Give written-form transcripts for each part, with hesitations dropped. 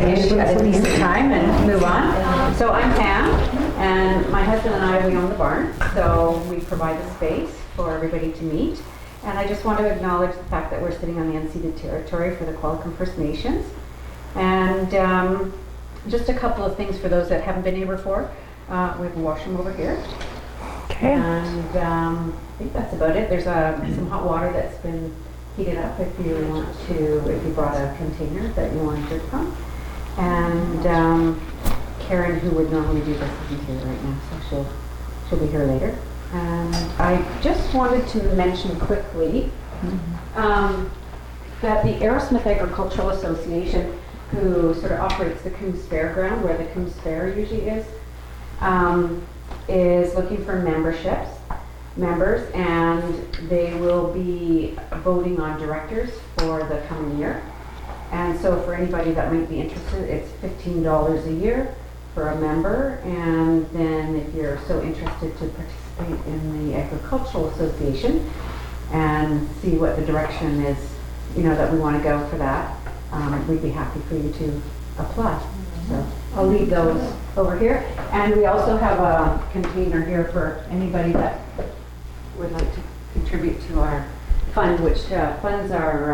finish at a decent time and move on. So I'm Pam, and my husband and I, we own the barn, so we provide the space for everybody to meet. And I just want to acknowledge the fact that we're sitting on the unceded territory for the Qualicum First Nations. And just a couple of things for those that haven't been here before. We have a washroom over here. Okay. And I think that's about it. There's some hot water that's been heated up if you brought a container that you want to drink from. And Karen, who would normally do this, isn't here right now, so she'll be here later. And I just wanted to mention quickly that the Aerosmith Agricultural Association, who sort of operates the Coombs Fairground, where the Coombs Fair usually is looking for members, and they will be voting on directors for the coming year. And so for anybody that might be interested, it's $15 a year for a member, and then if you're so interested to participate in the Agricultural Association and see what the direction is, that we want to go for that, we'd be happy for you to apply. So I'll leave those over here. And we also have a container here for anybody that would like to contribute to our fund, which funds our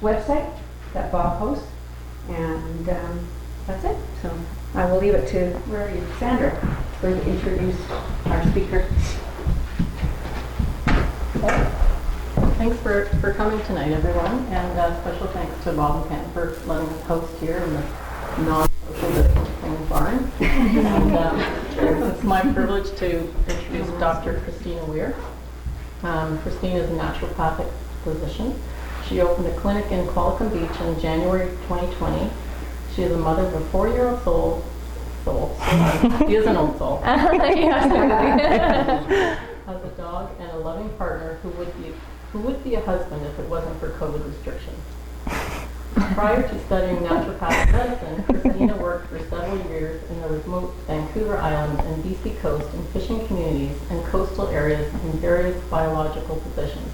website that Bob hosts. And that's it. So I will leave it to, where are you? Sandra, going to introduce our speaker. Thanks for coming tonight, everyone, and special thanks to Bob and Pam for letting us host here in the non-social distancing barn. And it's my privilege to introduce Dr. Christina Weir. Christina is a naturopathic physician. She opened a clinic in Qualicum Beach in January 2020. She is a mother of a 4-year-old soul. She is an old soul. Has a dog and a loving partner who would be a husband if it wasn't for COVID restrictions. Prior to studying naturopathic medicine, Christina worked for several years in the remote Vancouver Island and BC coast in fishing communities and coastal areas in various biological positions.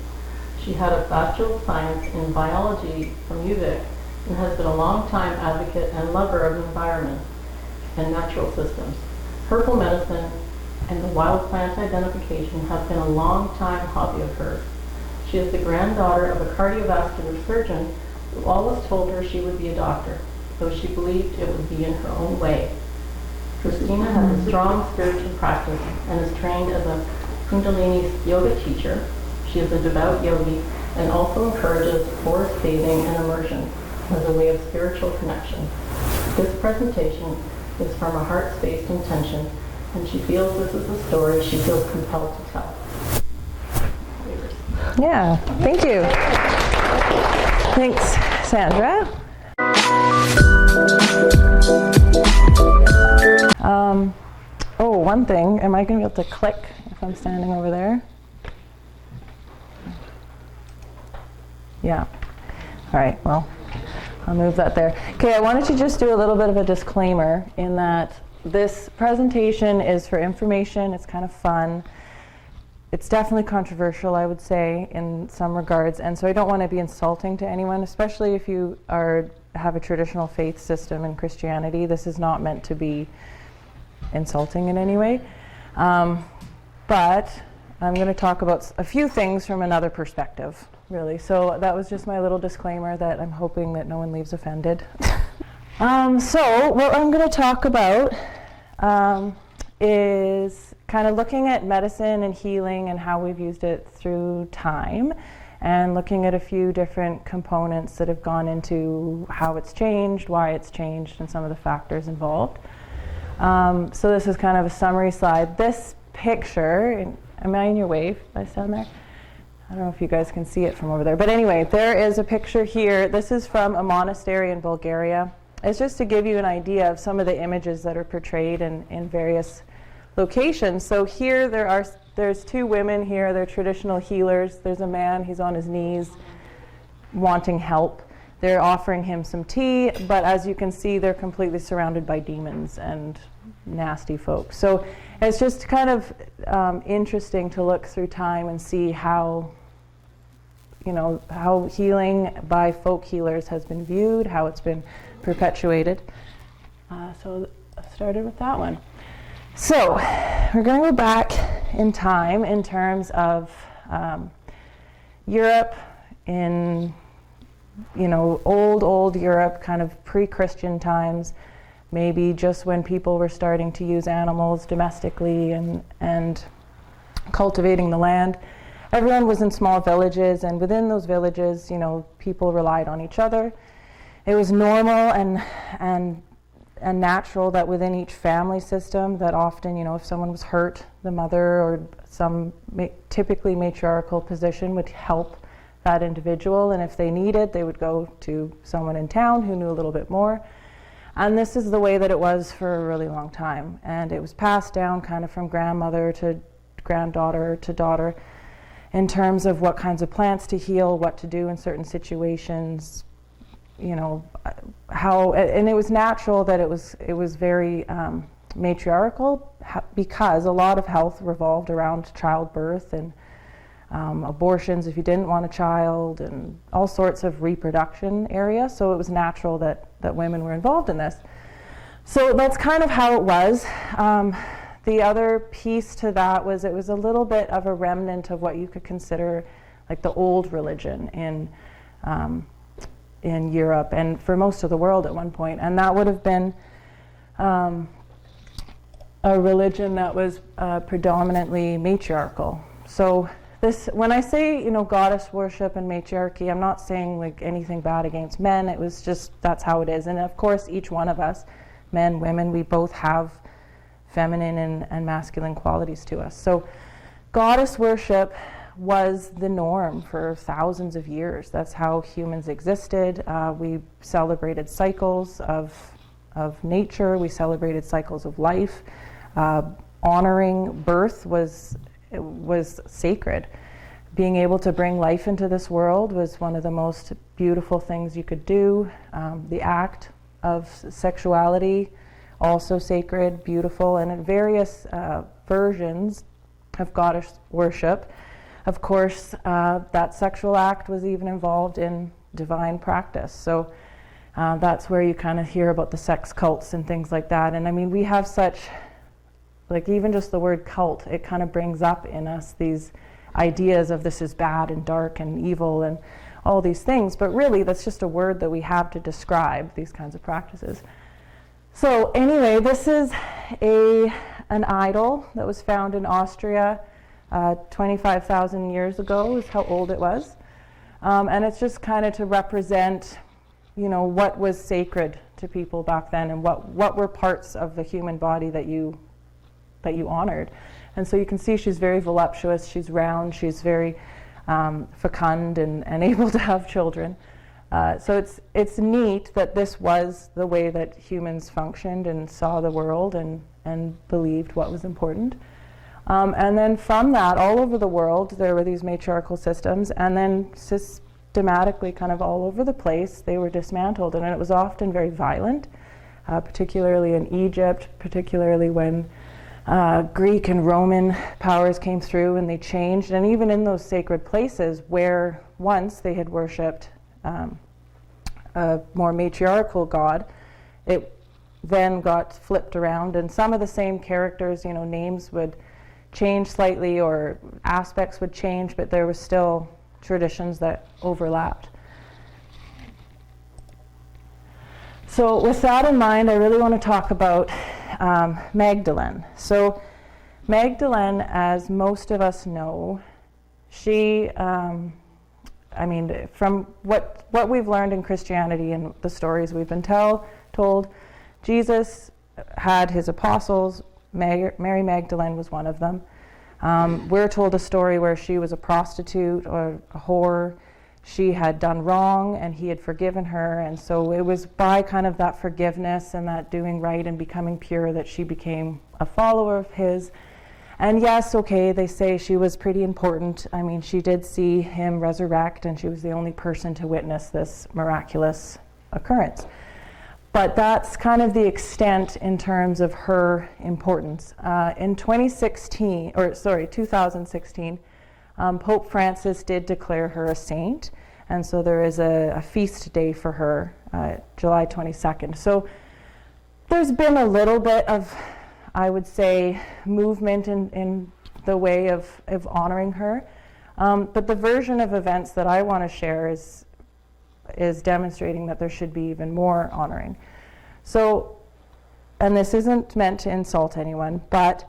She had a Bachelor of Science in Biology from UVic and has been a long-time advocate and lover of the environment and natural systems. Herbal medicine and the wild plant identification have been a long-time hobby of hers. She is the granddaughter of a cardiovascular surgeon who always told her she would be a doctor, though she believed it would be in her own way. Christina has a strong spiritual practice and is trained as a Kundalini yoga teacher. She is a devout yogi and also encourages forest bathing and immersion as a way of spiritual connection. This presentation is from a heart-based intention, and she feels this is a story she feels compelled to tell. Yeah, thank you. Thanks, Sandra. One thing, am I going to be able to click if I'm standing over there? Yeah. All right, well, I'll move that there. Okay, I wanted to just do a little bit of a disclaimer in that this presentation is for information. It's kind of fun. It's definitely controversial, I would say, in some regards, and so I don't want to be insulting to anyone, especially if you have a traditional faith system in Christianity. This is not meant to be insulting in any way, but I'm going to talk about a few things from another perspective, really. So that was just my little disclaimer that I'm hoping that no one leaves offended. So what I'm going to talk about is kind of looking at medicine and healing and how we've used it through time, and looking at a few different components that have gone into how it's changed, why it's changed, and some of the factors involved. So this is kind of a summary slide. This picture, am I in your way if I stand there? I don't know if you guys can see it from over there. But anyway, there is a picture here. This is from a monastery in Bulgaria. It's just to give you an idea of some of the images that are portrayed in various locations. So here there's two women here. They're traditional healers. There's a man, he's on his knees wanting help. They're offering him some tea, but as you can see, they're completely surrounded by demons and nasty folks. So it's just kind of interesting to look through time and see how healing by folk healers has been viewed, how it's been perpetuated. So I started with that one. So we're going to go back in time in terms of Europe in, old Europe, kind of pre-Christian times, maybe just when people were starting to use animals domestically and cultivating the land. Everyone was in small villages, and within those villages, people relied on each other. It was normal and natural that within each family system that often, if someone was hurt, the mother or some typically matriarchal position would help that individual, and if they needed, they would go to someone in town who knew a little bit more. And this is the way that it was for a really long time, and it was passed down kind of from grandmother to granddaughter to daughter in terms of what kinds of plants to heal, what to do in certain situations, how, and it was natural that it was very matriarchal because a lot of health revolved around childbirth and abortions if you didn't want a child and all sorts of reproduction area. So it was natural that women were involved in this. So that's kind of how it was. The other piece to that was it was a little bit of a remnant of what you could consider like the old religion in Europe and for most of the world at one point. And that would have been a religion that was predominantly matriarchal. So when I say, goddess worship and matriarchy, I'm not saying like anything bad against men. It was just, that's how it is. And of course, each one of us, men, women, we both have feminine and masculine qualities to us. So goddess worship was the norm for thousands of years. That's how humans existed. We celebrated cycles of nature. We celebrated cycles of life. Honoring birth was sacred. Being able to bring life into this world was one of the most beautiful things you could do. The act of sexuality, also sacred, beautiful, and in various versions of goddess worship. Of course, that sexual act was even involved in divine practice. So that's where you kind of hear about the sex cults and things like that. And I mean, we have such, like even just the word cult, it kind of brings up in us these ideas of this is bad and dark and evil and all these things. But really, that's just a word that we have to describe these kinds of practices. So anyway, this is an idol that was found in Austria 25,000 years ago is how old it was. And it's just kind of to represent, what was sacred to people back then and what were parts of the human body that you honored. And so you can see she's very voluptuous, she's round, she's very fecund and able to have children. So it's neat that this was the way that humans functioned and saw the world and believed what was important. And then from that, all over the world, there were these matriarchal systems, and then systematically, kind of all over the place, they were dismantled, and it was often very violent, particularly in Egypt, particularly when Greek and Roman powers came through and they changed, and even in those sacred places where once they had worshipped a more matriarchal god, it then got flipped around, and some of the same characters, names would change slightly or aspects would change, but there were still traditions that overlapped. So with that in mind, I really want to talk about Magdalene. So Magdalene, as most of us know, she, from what we've learned in Christianity and the stories we've been told, Jesus had his apostles. Mary Magdalene was one of them. We're told a story where she was a prostitute or a whore. She had done wrong and he had forgiven her, and so it was by kind of that forgiveness and that doing right and becoming pure that she became a follower of his. And yes, okay, they say she was pretty important. I mean, she did see him resurrect, and she was the only person to witness this miraculous occurrence. But that's kind of the extent in terms of her importance. In 2016, Pope Francis did declare her a saint, And so there is a feast day for her, July 22nd. So there's been a little bit of, I would say, movement in the way of honoring her. But the version of events that I want to share is demonstrating that there should be even more honoring. So, and this isn't meant to insult anyone, but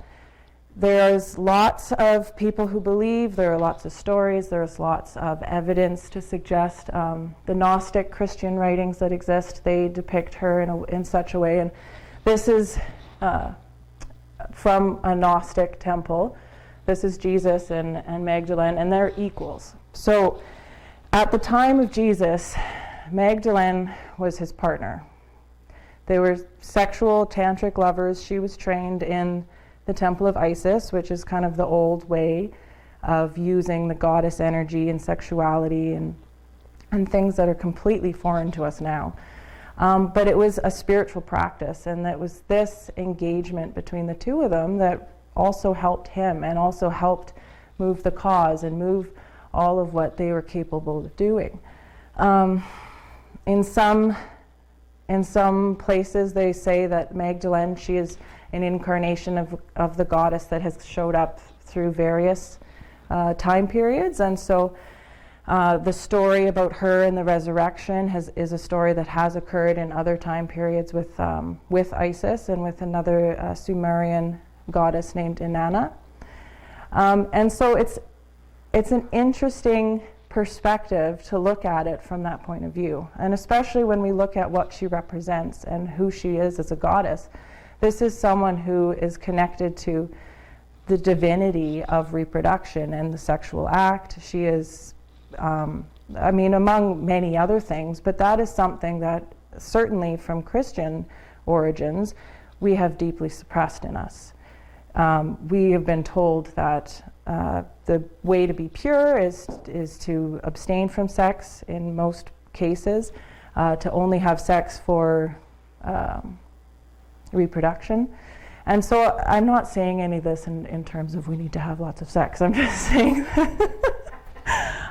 there's lots of people who believe, there are lots of stories, there's lots of evidence to suggest the Gnostic Christian writings that exist, they depict her in such a way. And this is from a Gnostic temple. This is Jesus and Magdalene, and they're equals. So at the time of Jesus, Magdalene was his partner. They were sexual tantric lovers. She was trained in the temple of Isis, which is kind of the old way of using the goddess energy and sexuality and things that are completely foreign to us now. But it was a spiritual practice, and it was this engagement between the two of them that also helped him and also helped move the cause and move all of what they were capable of doing. In some places they say that Magdalene, she is an incarnation of the goddess that has showed up through various time periods. And so the story about her and the resurrection is a story that has occurred in other time periods with Isis and with another Sumerian goddess named Inanna. And so it's an interesting perspective to look at it from that point of view. And especially when we look at what she represents and who she is as a goddess. This is someone who is connected to the divinity of reproduction and the sexual act. She is, among many other things, but that is something that certainly from Christian origins, we have deeply suppressed in us. We have been told that the way to be pure is to abstain from sex in most cases, to only have sex for reproduction. And so I'm not saying any of this in terms of we need to have lots of sex. I'm just saying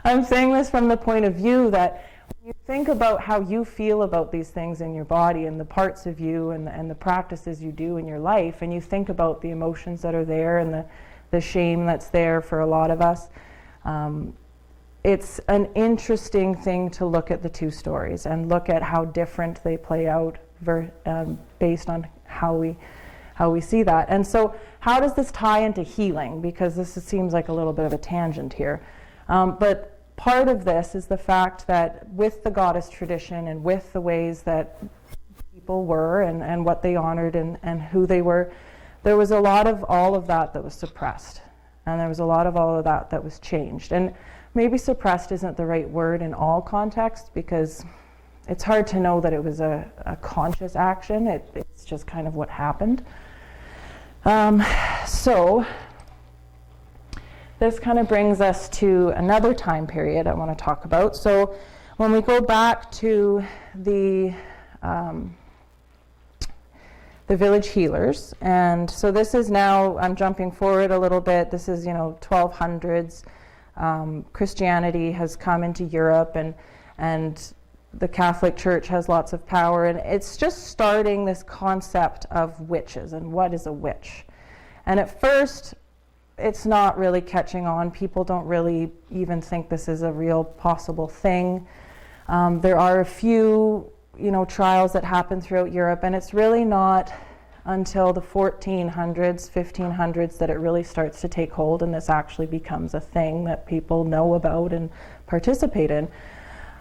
I'm saying this from the point of view that when you think about how you feel about these things in your body and the parts of you and the practices you do in your life, and you think about the emotions that are there and the shame that's there for a lot of us, it's an interesting thing to look at the two stories and look at how different they play out based on how we see that. And so how does this tie into healing? Because this seems like a little bit of a tangent here. But part of this is the fact that with the goddess tradition and with the ways that people were and what they honored and who they were, there was a lot of all of that was suppressed. And there was a lot of all of that was changed. And maybe suppressed isn't the right word in all contexts, because it's hard to know that it was a conscious action. It's just kind of what happened. So this kind of brings us to another time period I want to talk about. So when we go back to the village healers, and so this is now, I'm jumping forward a little bit, this is 1200s. Christianity has come into Europe, and the Catholic Church has lots of power, and it's just starting this concept of witches and what is a witch. And at first, it's not really catching on. People don't really even think this is a real possible thing. There are a few, trials that happen throughout Europe, and it's really not until the 1400s, 1500s that it really starts to take hold, and this actually becomes a thing that people know about and participate in.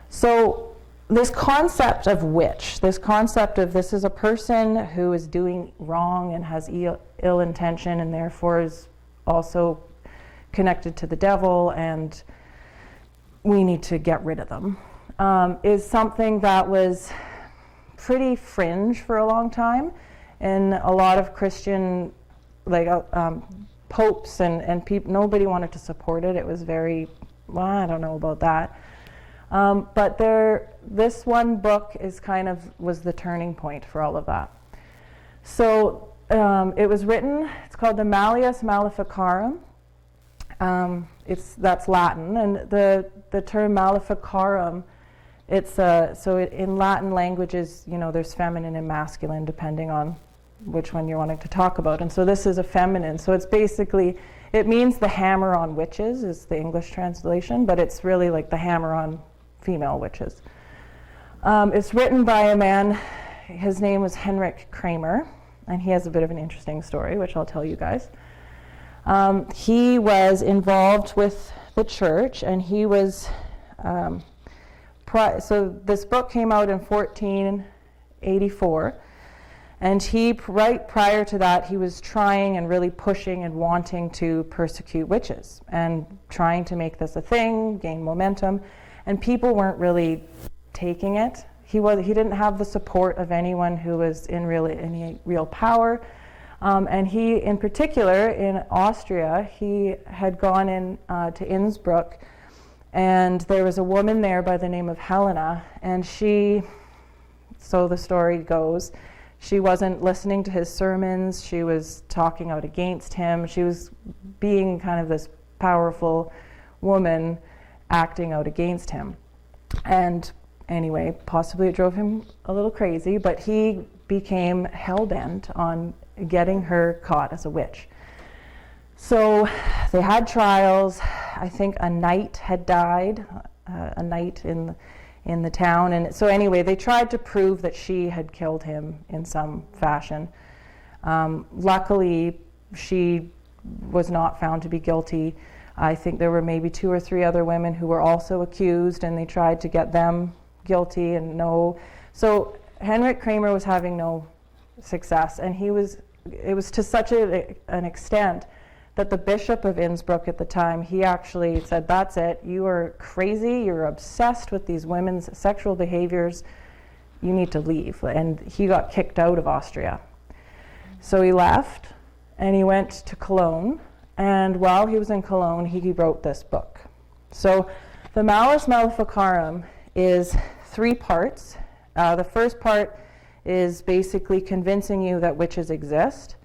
So this concept of witch, this concept of this is a person who is doing wrong and has ill intention and therefore is also connected to the devil and we need to get rid of them, is something that was pretty fringe for a long time. In a lot of Christian, popes and people, nobody wanted to support it. It was very, I don't know about that. But this one book was the turning point for all of that. So it was written, it's called the Malleus Maleficarum, That's Latin, and the term maleficarum, in Latin languages, there's feminine and masculine depending on which one you're wanting to talk about. And so this is a feminine. So it's basically, it means the hammer on witches is the English translation, but it's really like the hammer on female witches. It's written by a man, his name was Henrik Kramer, and he has a bit of an interesting story, which I'll tell you guys. He was involved with the church, and he was, so this book came out in 1484, and right prior to that, he was trying and really pushing and wanting to persecute witches, and trying to make this a thing, gain momentum, and people weren't really taking it. He didn't have the support of anyone who was in any real power. And he, in particular, in Austria, he had gone to Innsbruck, and there was a woman there by the name of Helena, and so the story goes, she wasn't listening to his sermons, she was talking out against him, she was being kind of this powerful woman acting out against him. And anyway, possibly it drove him a little crazy, but he became hell-bent on getting her caught as a witch. So they had trials. I think a knight had died, a knight in the town, and so anyway, they tried to prove that she had killed him in some fashion. Luckily, she was not found to be guilty. I think there were maybe 2 or 3 other women who were also accused, and they tried to get them guilty, and no. So Henrik Kramer was having no success, and it was to such an extent that the Bishop of Innsbruck at the time, he actually said, "That's it, you are crazy, you're obsessed with these women's sexual behaviors, you need to leave." And he got kicked out of Austria. So he left, and he went to Cologne, and while he was in Cologne, he wrote this book. So the Malus Maleficarum is 3 parts. The first part is basically convincing you that witches exist.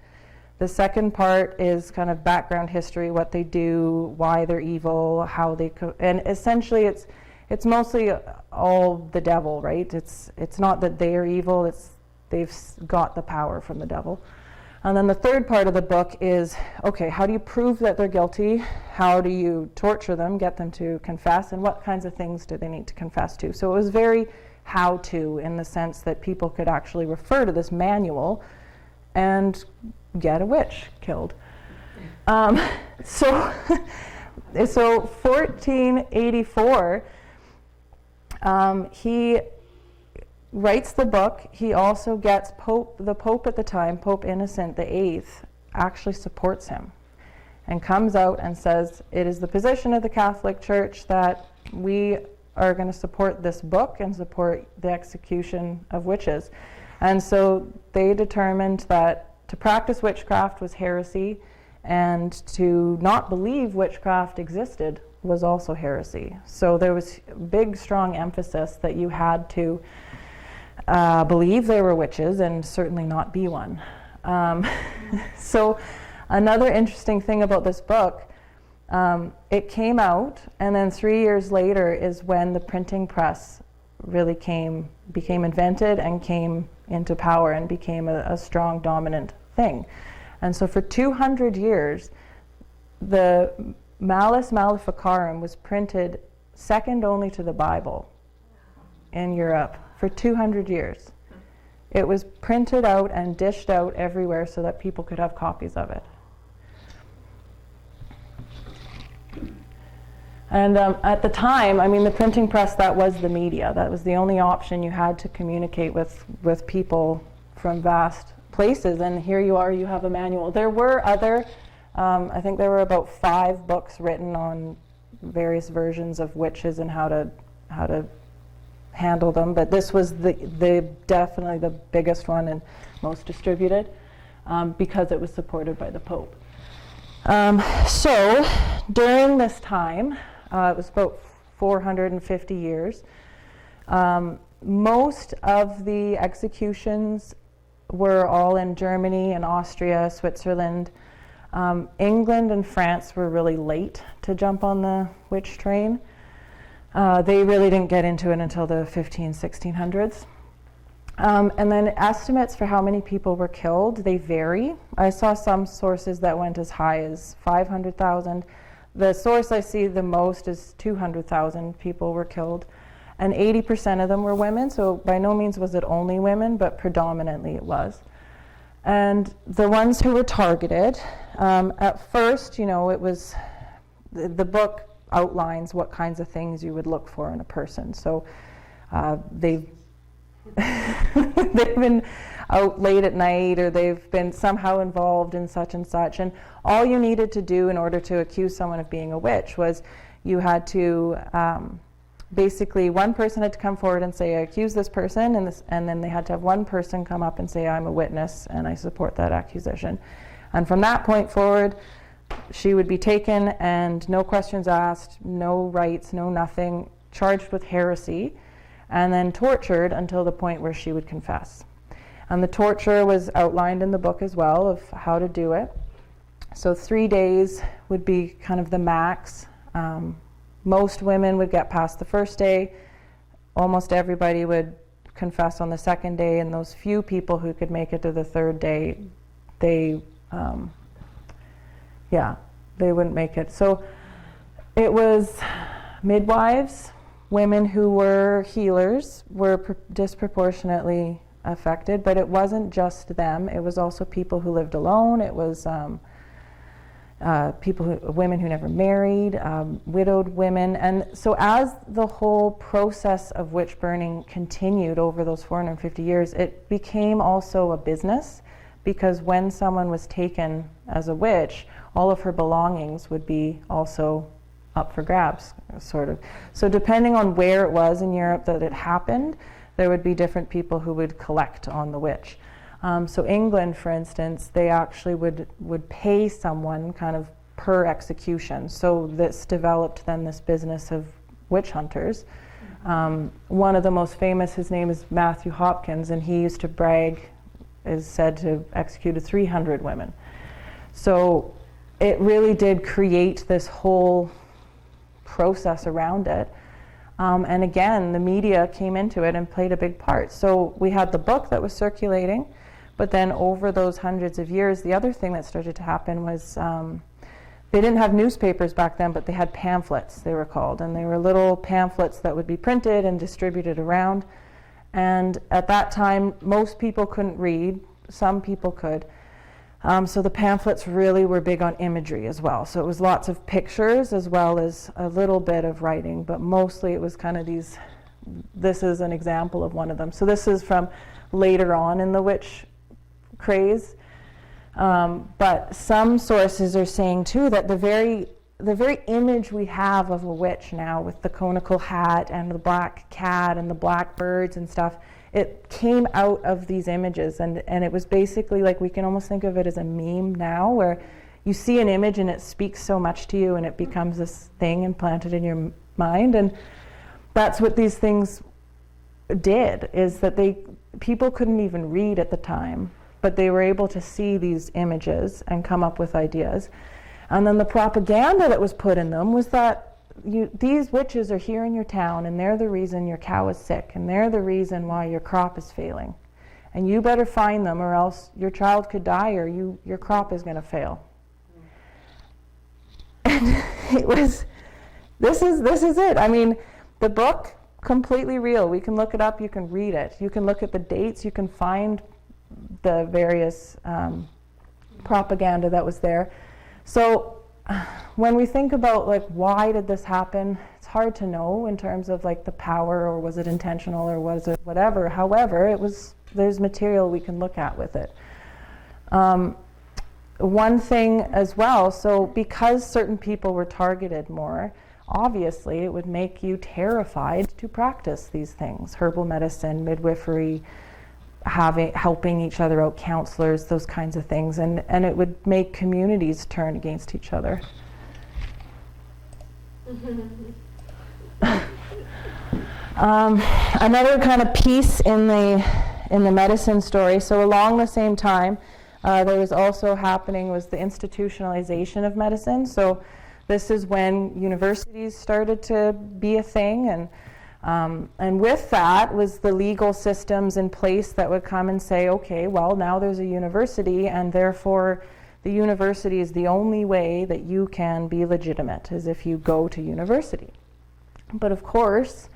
The second part is kind of background history, what they do, why they're evil, how they and essentially it's mostly all the devil, right? It's not that they are evil, they've got the power from the devil. And then the third part of the book is, okay, how do you prove that they're guilty? How do you torture them, get them to confess, and what kinds of things do they need to confess to? So it was very how-to, in the sense that people could actually refer to this manual and get a witch killed. So 1484, he writes the book. He also gets the Pope at the time, Pope Innocent VIII, actually supports him and comes out and says, it is the position of the Catholic Church that we are going to support this book and support the execution of witches. And so they determined that to practice witchcraft was heresy, and to not believe witchcraft existed was also heresy. So there was big, strong emphasis that you had to believe they were witches and certainly not be one. So another interesting thing about this book, it came out, and then 3 years later is when the printing press really became invented and came into power and became a strong, dominant thing. And so for 200 years, the Malus Maleficarum was printed second only to the Bible in Europe for 200 years. It was printed out and dished out everywhere so that people could have copies of it. And at the time, I mean, the printing press, that was the media. That was the only option you had to communicate with people from vast places. And here you are, you have a manual. There were other, I think there were about 5 books written on various versions of witches and how to handle them. But this was definitely the biggest one and most distributed because it was supported by the Pope. So during this time, it was about 450 years, most of the executions were all in Germany and Austria, Switzerland. England and France were really late to jump on the witch train. They really didn't get into it until the 1600s. And then estimates for how many people were killed, they vary. I saw some sources that went as high as 500,000. The source I see the most is 200,000 people were killed. And 80% of them were women, so by no means was it only women, but predominantly it was. And the ones who were targeted, at first, you know, it was, the book outlines what kinds of things you would look for in a person. So they've been out late at night, or they've been somehow involved in such and such. And all you needed to do in order to accuse someone of being a witch was you had to, basically one person had to come forward and say, I accuse this person, and then they had to have one person come up and say, I'm a witness and I support that accusation. And from that point forward, she would be taken and no questions asked, no rights, no nothing, charged with heresy, and then tortured until the point where she would confess. And the torture was outlined in the book as well of how to do it. So 3 days would be kind of the max. Most women would get past the first day. Almost everybody would confess on the second day, and those few people who could make it to the third day, they wouldn't make it. So it was midwives, women who were healers were disproportionately affected, but it wasn't just them. It was also people who lived alone. It was women who never married, widowed women. And so as the whole process of witch burning continued over those 450 years, it became also a business, because when someone was taken as a witch, all of her belongings would be also up for grabs, sort of. So depending on where it was in Europe that it happened, there would be different people who would collect on the witch. So England, for instance, they actually would pay someone kind of per execution. So this developed then this business of witch hunters. One of the most famous, his name is Matthew Hopkins, and he used to brag, is said to have executed 300 women. So it really did create this whole process around it. And again, the media came into it and played a big part. So we had the book that was circulating, but then over those hundreds of years, the other thing that started to happen was they didn't have newspapers back then, but they had pamphlets, they were called. And they were little pamphlets that would be printed and distributed around. And at that time, most people couldn't read. Some people could. So the pamphlets really were big on imagery as well. So it was lots of pictures as well as a little bit of writing, but mostly it was kind of these, this is an example of one of them. So this is from later on in the witch craze. But some sources are saying too that the very image we have of a witch now, with the conical hat and the black cat and the black birds and stuff, it came out of these images, and it was basically like, we can almost think of it as a meme now, where you see an image and it speaks so much to you and it becomes this thing implanted in your mind. And that's what these things did, is that people couldn't even read at the time, but they were able to see these images and come up with ideas. And then the propaganda that was put in them was that these witches are here in your town, and they're the reason your cow is sick, and they're the reason why your crop is failing. And you better find them, or else your child could die, or your crop is going to fail. And it was, this is it. I mean, the book, completely real. We can look it up, you can read it. You can look at the dates, you can find the various propaganda that was there. So when we think about like, why did this happen, it's hard to know in terms of like the power, or was it intentional, or was it whatever. However, there's material we can look at with it. One thing as well, so because certain people were targeted more, obviously it would make you terrified to practice these things: herbal medicine, midwifery, helping each other out, counselors, those kinds of things, and it would make communities turn against each other. Another kind of piece in the medicine story, so along the same time, There was also happening was the institutionalization of medicine. So this is when universities started to be a thing, and with that was the legal systems in place that would come and say, okay, well, now there's a university, and therefore the university is the only way that you can be legitimate, is if you go to university. But of course,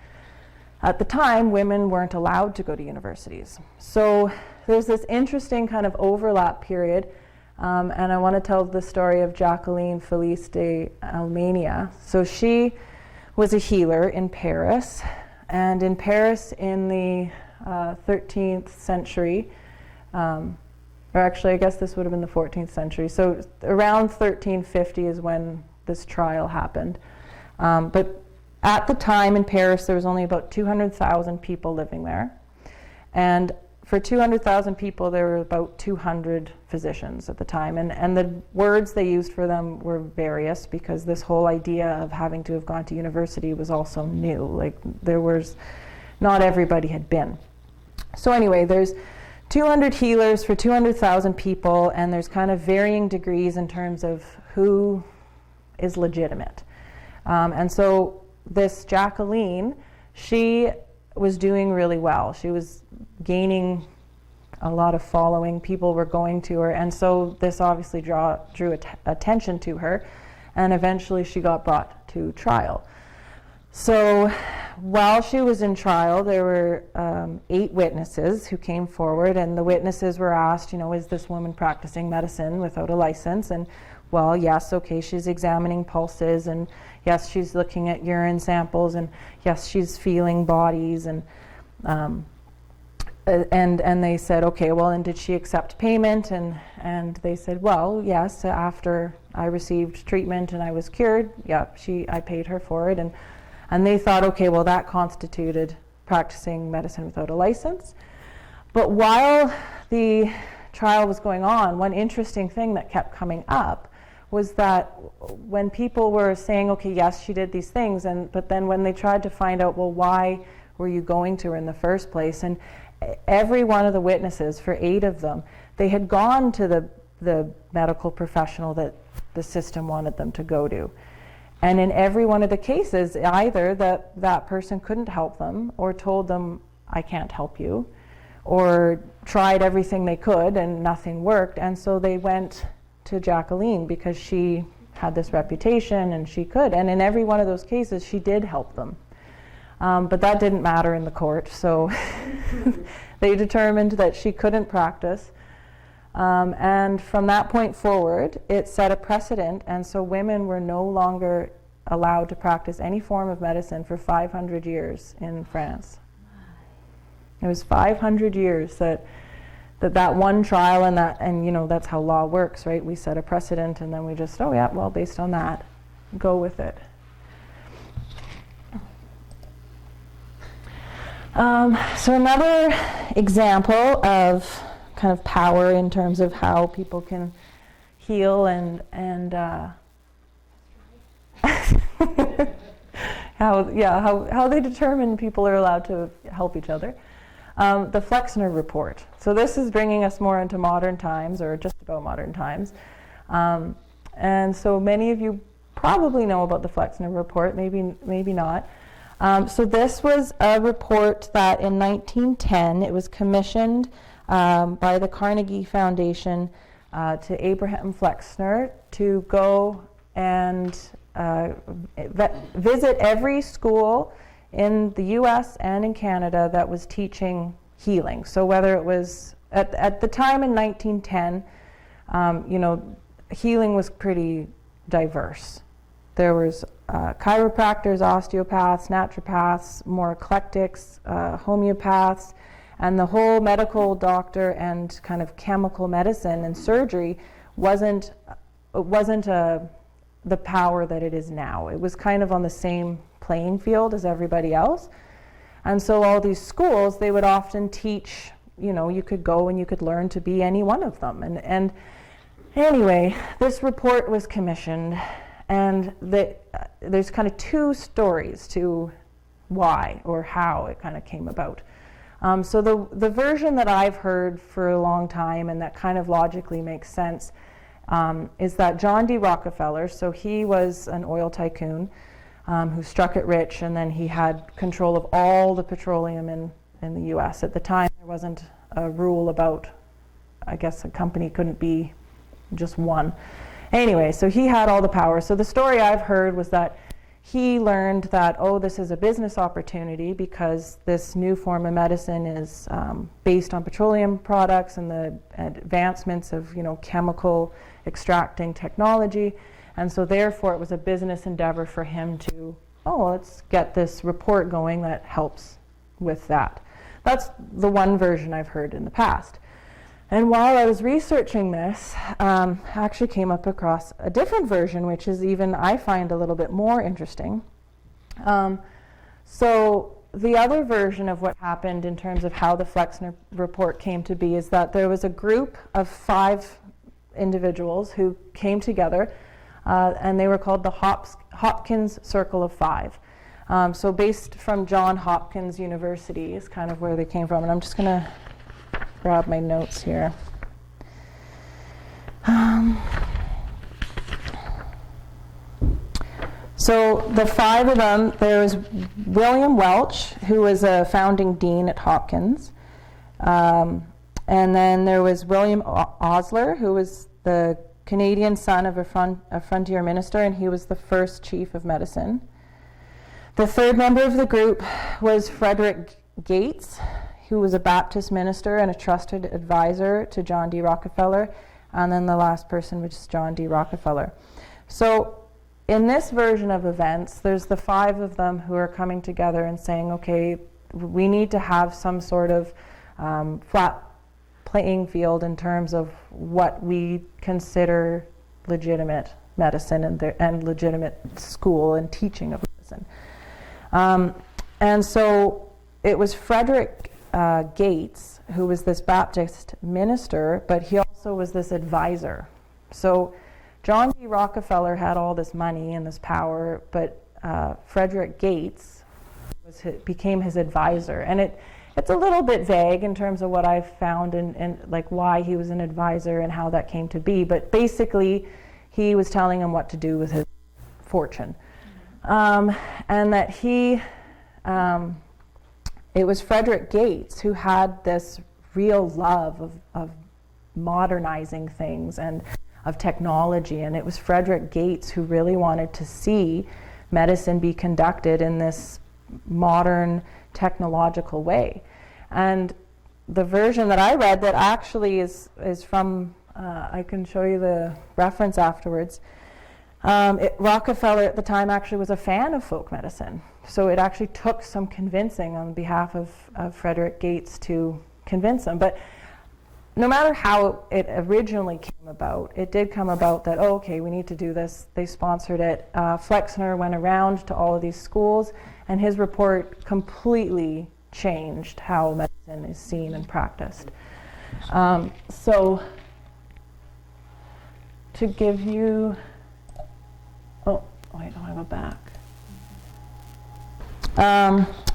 at the time, women weren't allowed to go to universities. So there's this interesting kind of overlap period, and I want to tell the story of Jacqueline Felice de Almenia. So she was a healer in Paris, and in Paris in the 13th century, or actually I guess this would have been the 14th century, so around 1350 is when this trial happened. But at the time in Paris there was only about 200,000 people living there, and for 200,000 people there were about 200 physicians at the time, and the words they used for them were various, because this whole idea of having to have gone to university was also new. Like, there was, not everybody had been. So anyway, there's 200 healers for 200,000 people, and there's kind of varying degrees in terms of who is legitimate. And so this Jacqueline, she was doing really well. She was gaining a lot of following. People were going to her, and so this obviously drew attention to her, and eventually she got brought to trial. So while she was in trial, there were 8 witnesses who came forward, and the witnesses were asked, is this woman practicing medicine without a license? And well, yes, okay, she's examining pulses, and yes, she's looking at urine samples, and yes, she's feeling bodies, and they said, okay, well, and did she accept payment? And they said, well, yes, after I received treatment and I was cured, yeah, I paid her for it, and they thought, okay, well, that constituted practicing medicine without a license. But while the trial was going on, one interesting thing that kept coming up was that when people were saying, okay, yes, she did these things, but then when they tried to find out, well, why were you going to her in the first place? And every one of the witnesses, for 8 of them, they had gone to the medical professional that the system wanted them to go to. And in every one of the cases, either that person couldn't help them, or told them, I can't help you, or tried everything they could and nothing worked. And so they went to Jacqueline because she had this reputation and she could. And in every one of those cases, she did help them. But that didn't matter in the court, so they determined that she couldn't practice. And from that point forward, it set a precedent, and so women were no longer allowed to practice any form of medicine for 500 years in France. It was 500 years that one trial, and that's how law works, right? We set a precedent, and then we just, oh yeah, well, based on that, go with it. So another example of kind of power in terms of how people can heal and how they determine people are allowed to help each other. The Flexner Report. So this is bringing us more into modern times, or just about modern times. And so many of you probably know about the Flexner Report, maybe not. So this was a report that in 1910, it was commissioned by the Carnegie Foundation to Abraham Flexner to go and visit every school in the US and in Canada that was teaching healing. So whether it was, at the time in 1910, healing was pretty diverse. There was chiropractors, osteopaths, naturopaths, more eclectics, homeopaths, and the whole medical doctor and kind of chemical medicine and surgery wasn't the power that it is now. It was kind of on the same playing field as everybody else. And so all these schools, they would often teach, you could go and you could learn to be any one of them. And anyway, this report was commissioned, and there's kind of 2 stories to why or how it kind of came about. So the version that I've heard for a long time and that kind of logically makes sense is that John D. Rockefeller, so he was an oil tycoon who struck it rich, and then he had control of all the petroleum in the US. At the time, there wasn't a rule about, I guess a company couldn't be just one. Anyway, so he had all the power. So the story I've heard was that he learned that, oh, this is a business opportunity because this new form of medicine is based on petroleum products and the advancements of, chemical extracting technology. And so therefore it was a business endeavor for him to, let's get this report going that helps with that. That's the one version I've heard in the past. And while I was researching this, I actually came up across a different version, which is even, I find, a little bit more interesting. So the other version of what happened in terms of how the Flexner report came to be is that there was a group of 5 individuals who came together, and they were called the Hopkins Circle of 5. So based from Johns Hopkins University is kind of where they came from. And I'm just going to grab my notes here. So the 5 of them, there was William Welch, who was a founding dean at Hopkins. And then there was William Osler, who was the Canadian son of a frontier minister, and he was the first chief of medicine. The 3rd member of the group was Frederick Gates, who was a Baptist minister and a trusted advisor to John D. Rockefeller. And then the last person was John D. Rockefeller. So in this version of events, there's the 5 of them who are coming together and saying, okay, we need to have some sort of flat playing field in terms of what we consider legitimate medicine and legitimate school and teaching of medicine. And so it was Frederick Gates, who was this Baptist minister, but he also was this advisor. So John D. Rockefeller had all this money and this power, but Frederick Gates became his advisor. And it's a little bit vague in terms of what I've found and like why he was an advisor and how that came to be. But basically, he was telling him what to do with his fortune. And that it was Frederick Gates who had this real love of modernizing things and of technology. And it was Frederick Gates who really wanted to see medicine be conducted in this modern technological way. And the version that I read that actually is from, I can show you the reference afterwards. Rockefeller at the time actually was a fan of folk medicine. So it actually took some convincing on behalf of Frederick Gates to convince him. But no matter how it originally came about, it did come about that, okay, we need to do this. They sponsored it. Flexner went around to all of these schools, and his report completely changed how medicine is seen and practiced. So to give you, oh, wait, I have a back.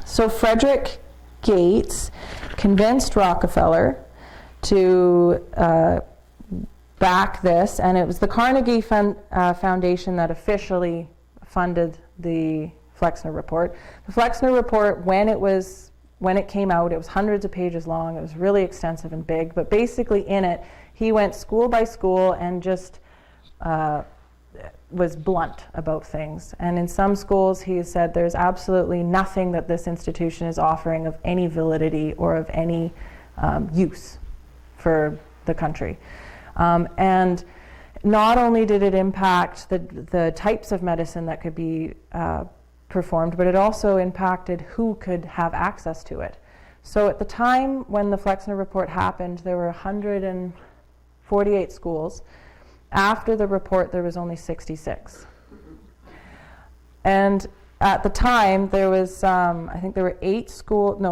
So Frederick Gates convinced Rockefeller to back this, and it was the Carnegie Foundation that officially funded the Flexner report. The Flexner report, when it came out, it was hundreds of pages long. It was really extensive and big, but basically in it, he went school by school and just was blunt about things. And in some schools, he said there's absolutely nothing that this institution is offering of any validity or of any use for the country. And not only did it impact the types of medicine that could be performed, but it also impacted who could have access to it. So at the time when the Flexner report happened, there were 148 schools. After the report, there was only 66. And at the time, there was, I think there were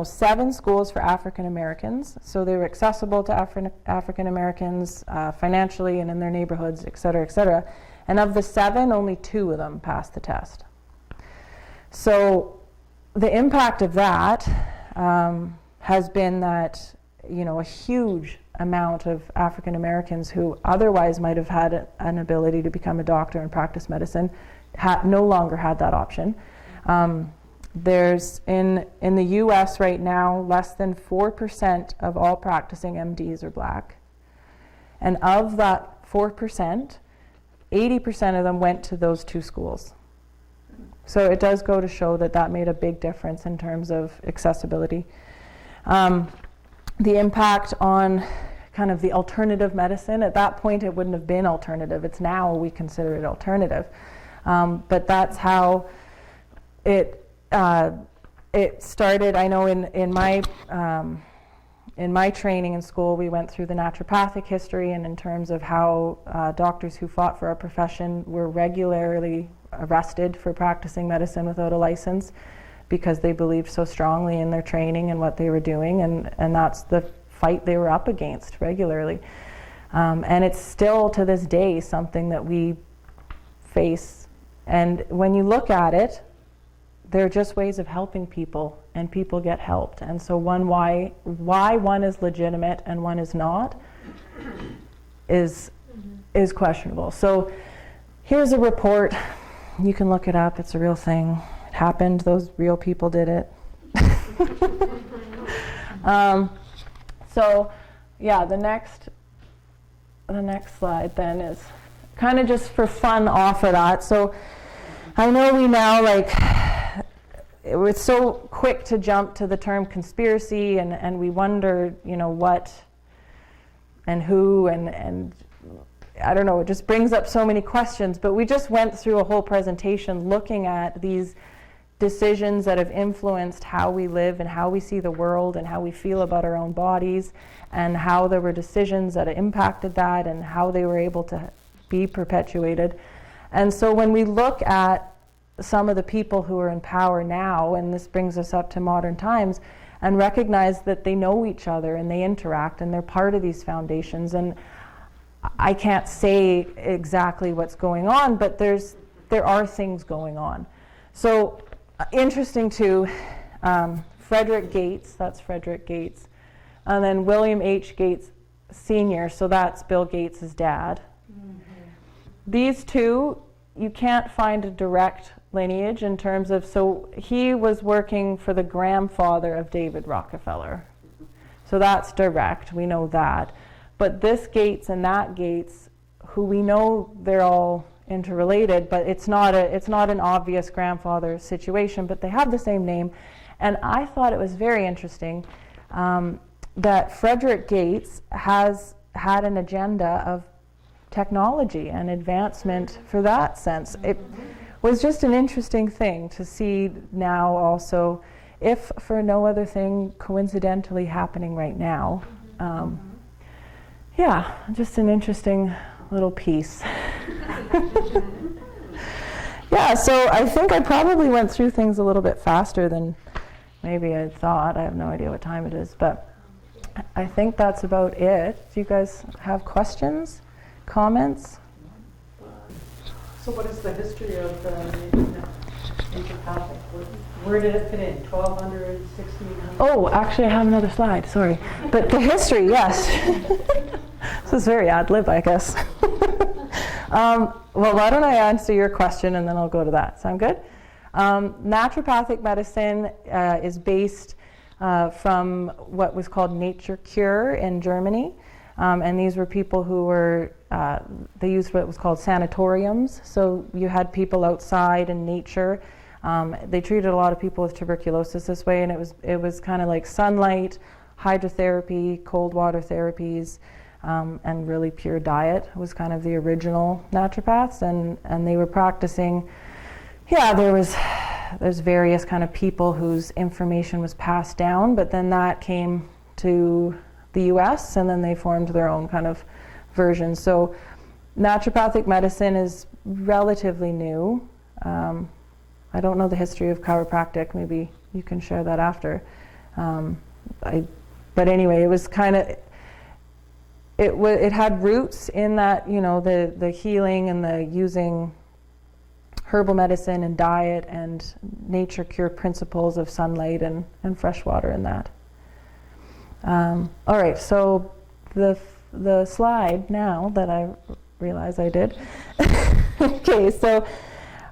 7 schools for African Americans. So they were accessible to African Americans financially and in their neighborhoods, et cetera, et cetera. And of the 7, only 2 of them passed the test. So the impact of that has been that, a huge amount of African Americans who otherwise might have had an ability to become a doctor and practice medicine no longer had that option. There's in the US right now, less than 4% of all practicing MDs are black. And of that 4%, 80% of them went to those two schools. So it does go to show that that made a big difference in terms of accessibility. The impact on kind of the alternative medicine, at that point it wouldn't have been alternative. It's now we consider it alternative. But that's how it started. I know in my training in school, we went through the naturopathic history, and in terms of how doctors who fought for our profession were regularly arrested for practicing medicine without a license because they believed so strongly in their training and what they were doing, and that's the fight they were up against regularly. And it's still to this day something that we face. And when you look at it, they're just ways of helping people, and people get helped. And so why one is legitimate and one is not is questionable. So here's a report. You can look it up. It's a real thing. It happened. Those real people did it. So yeah, the next slide then is kind of just for fun off of that. So I know we now it was so quick to jump to the term conspiracy, and we wonder, what and who, and I don't know, it just brings up so many questions. But we just went through a whole presentation looking at these decisions that have influenced how we live and how we see the world and how we feel about our own bodies, and how there were decisions that impacted that and how they were able to be perpetuated. And so when we look at some of the people who are in power now, and this brings us up to modern times, and recognize that they know each other and they interact and they're part of these foundations. And I can't say exactly what's going on, but there are things going on. So interesting too, Frederick Gates, that's Frederick Gates, and then William H. Gates Sr., so that's Bill Gates' dad. Mm-hmm. These two, you can't find a direct lineage in terms of, so he was working for the grandfather of David Rockefeller. So that's direct, we know that. But this Gates and that Gates, who we know they're all interrelated, but it's not an obvious grandfather situation, but they have the same name. And I thought it was very interesting that Frederick Gates has had an agenda of technology and advancement for that sense. It was just an interesting thing to see now also, if for no other thing coincidentally happening right now. Yeah, just an interesting little piece. Yeah, so I think I probably went through things a little bit faster than maybe I thought. I have no idea what time it is, but I think that's about it. Do you guys have questions, comments? So what is the history of the naturopathic? Where did it fit in? 1200, 1600? Oh, actually I have another slide, sorry. But the history, yes. This is very ad lib, I guess. Well, why don't I answer your question and then I'll go to that. Sound good? Naturopathic medicine is based from what was called nature cure in Germany. And these were people who were, they used what was called sanatoriums. So you had people outside in nature. They treated a lot of people with tuberculosis this way, and it was kind of like sunlight, hydrotherapy, cold water therapies, and really pure diet was kind of the original naturopaths, and they were practicing. Yeah, there's various kind of people whose information was passed down, but then that came to the US, and then they formed their own kind of version. So naturopathic medicine is relatively new. I don't know the history of chiropractic. Maybe you can share that after. But anyway, it was kind of, it had roots in that, the healing and the using herbal medicine and diet and nature cure principles of sunlight and fresh water and that. All right, so the slide now that I realize I did. Okay, so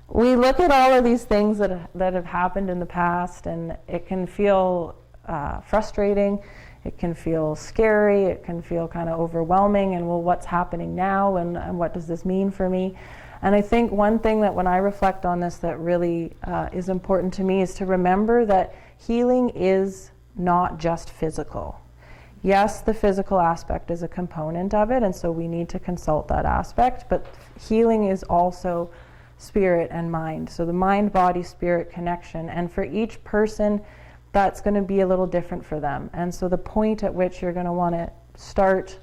we look at all of these things that have happened in the past, and it can feel frustrating, it can feel scary, it can feel kind of overwhelming, and well, what's happening now, and what does this mean for me? And I think one thing that when I reflect on this that really is important to me is to remember that healing is not just physical. Yes, the physical aspect is a component of it, and so we need to consult that aspect, but healing is also spirit and mind. So the mind, body, spirit connection, and for each person, that's going to be a little different for them. And so the point at which you're going to want to start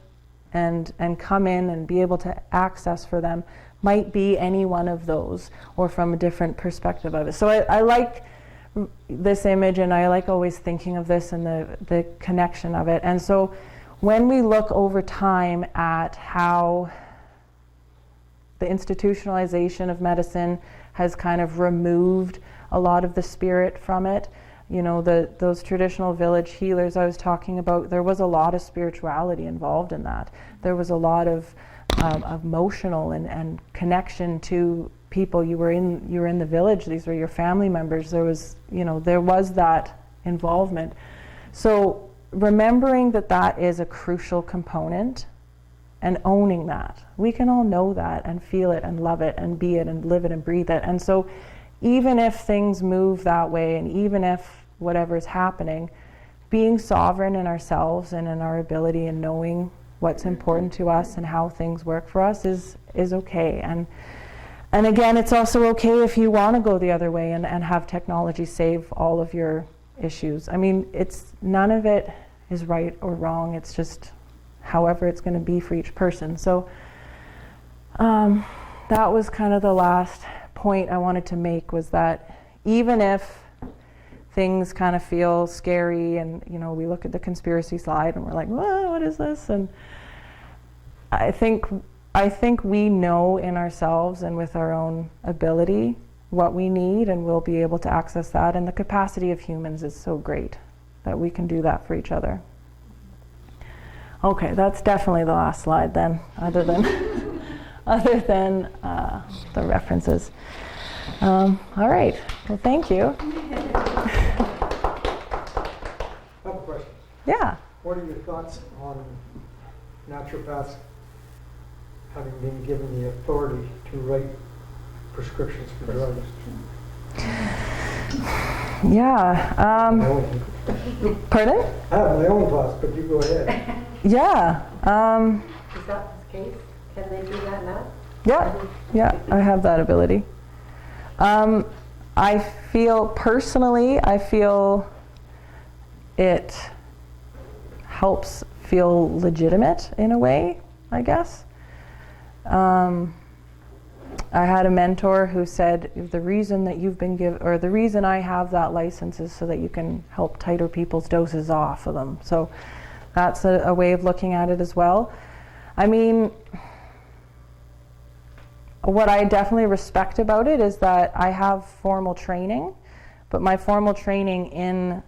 and come in and be able to access for them might be any one of those, or from a different perspective of it. So I like this image, and I like always thinking of this and the connection of it. And so when we look over time at how the institutionalization of medicine has kind of removed a lot of the spirit from it, you know, those traditional village healers I was talking about, there was a lot of spirituality involved in that. There was a lot of emotional and connection to people. You were in the village, these were your family members, there was that involvement. So remembering that is a crucial component, and owning that. We can all know that and feel it and love it and be it and live it and breathe it. And so even if things move that way, and even if whatever is happening, being sovereign in ourselves and in our ability and knowing what's important to us and how things work for us is okay. And again, it's also okay if you want to go the other way and have technology save all of your issues. I mean, none of it is right or wrong. It's just however it's going to be for each person. So that was kind of the last point I wanted to make, was that even if things kind of feel scary, and we look at the conspiracy slide and we're like, whoa, what is this? And I think we know in ourselves and with our own ability what we need, and we'll be able to access that. And the capacity of humans is so great that we can do that for each other. Okay, that's definitely the last slide then, other than the references. All right, well, thank you. Couple questions. Yeah. What are your thoughts on naturopaths having been given the authority to write prescriptions for drugs? Yeah. Pardon? I have my own thoughts, but you go ahead. Yeah. Is that the case? Can they do that now? Yeah, I have that ability. I feel it helps feel legitimate in a way, I guess. I had a mentor who said the reason that you've been given, or the reason I have that license, is so that you can help tighter people's doses off of them. So that's a way of looking at it as well. I mean, what I definitely respect about it is that I have formal training, but my formal training in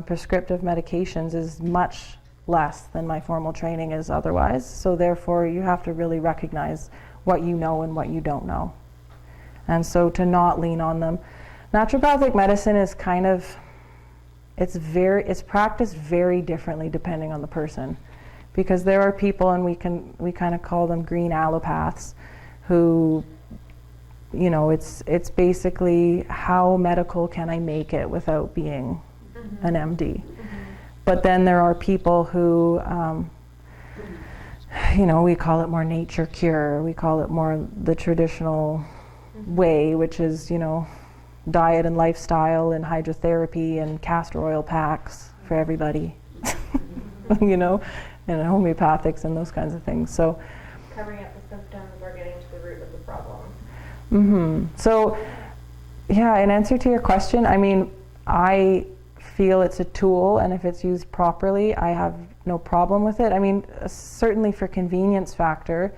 prescriptive medications is much less than my formal training is otherwise. So therefore, you have to really recognize what you know and what you don't know. And so to not lean on them. Naturopathic medicine is kind of, it's practiced very differently depending on the person. Because there are people, and we kind of call them green allopaths, who, it's basically how medical can I make it without being an MD. But then there are people who, we call it more nature cure. We call it more the traditional way, which is, diet and lifestyle and hydrotherapy and castor oil packs for everybody, and homeopathics and those kinds of things. So covering up the symptoms or getting to the root of the problem. So, yeah, in answer to your question, I mean, I feel it's a tool, and if it's used properly, I have no problem with it. I mean, certainly for convenience factor,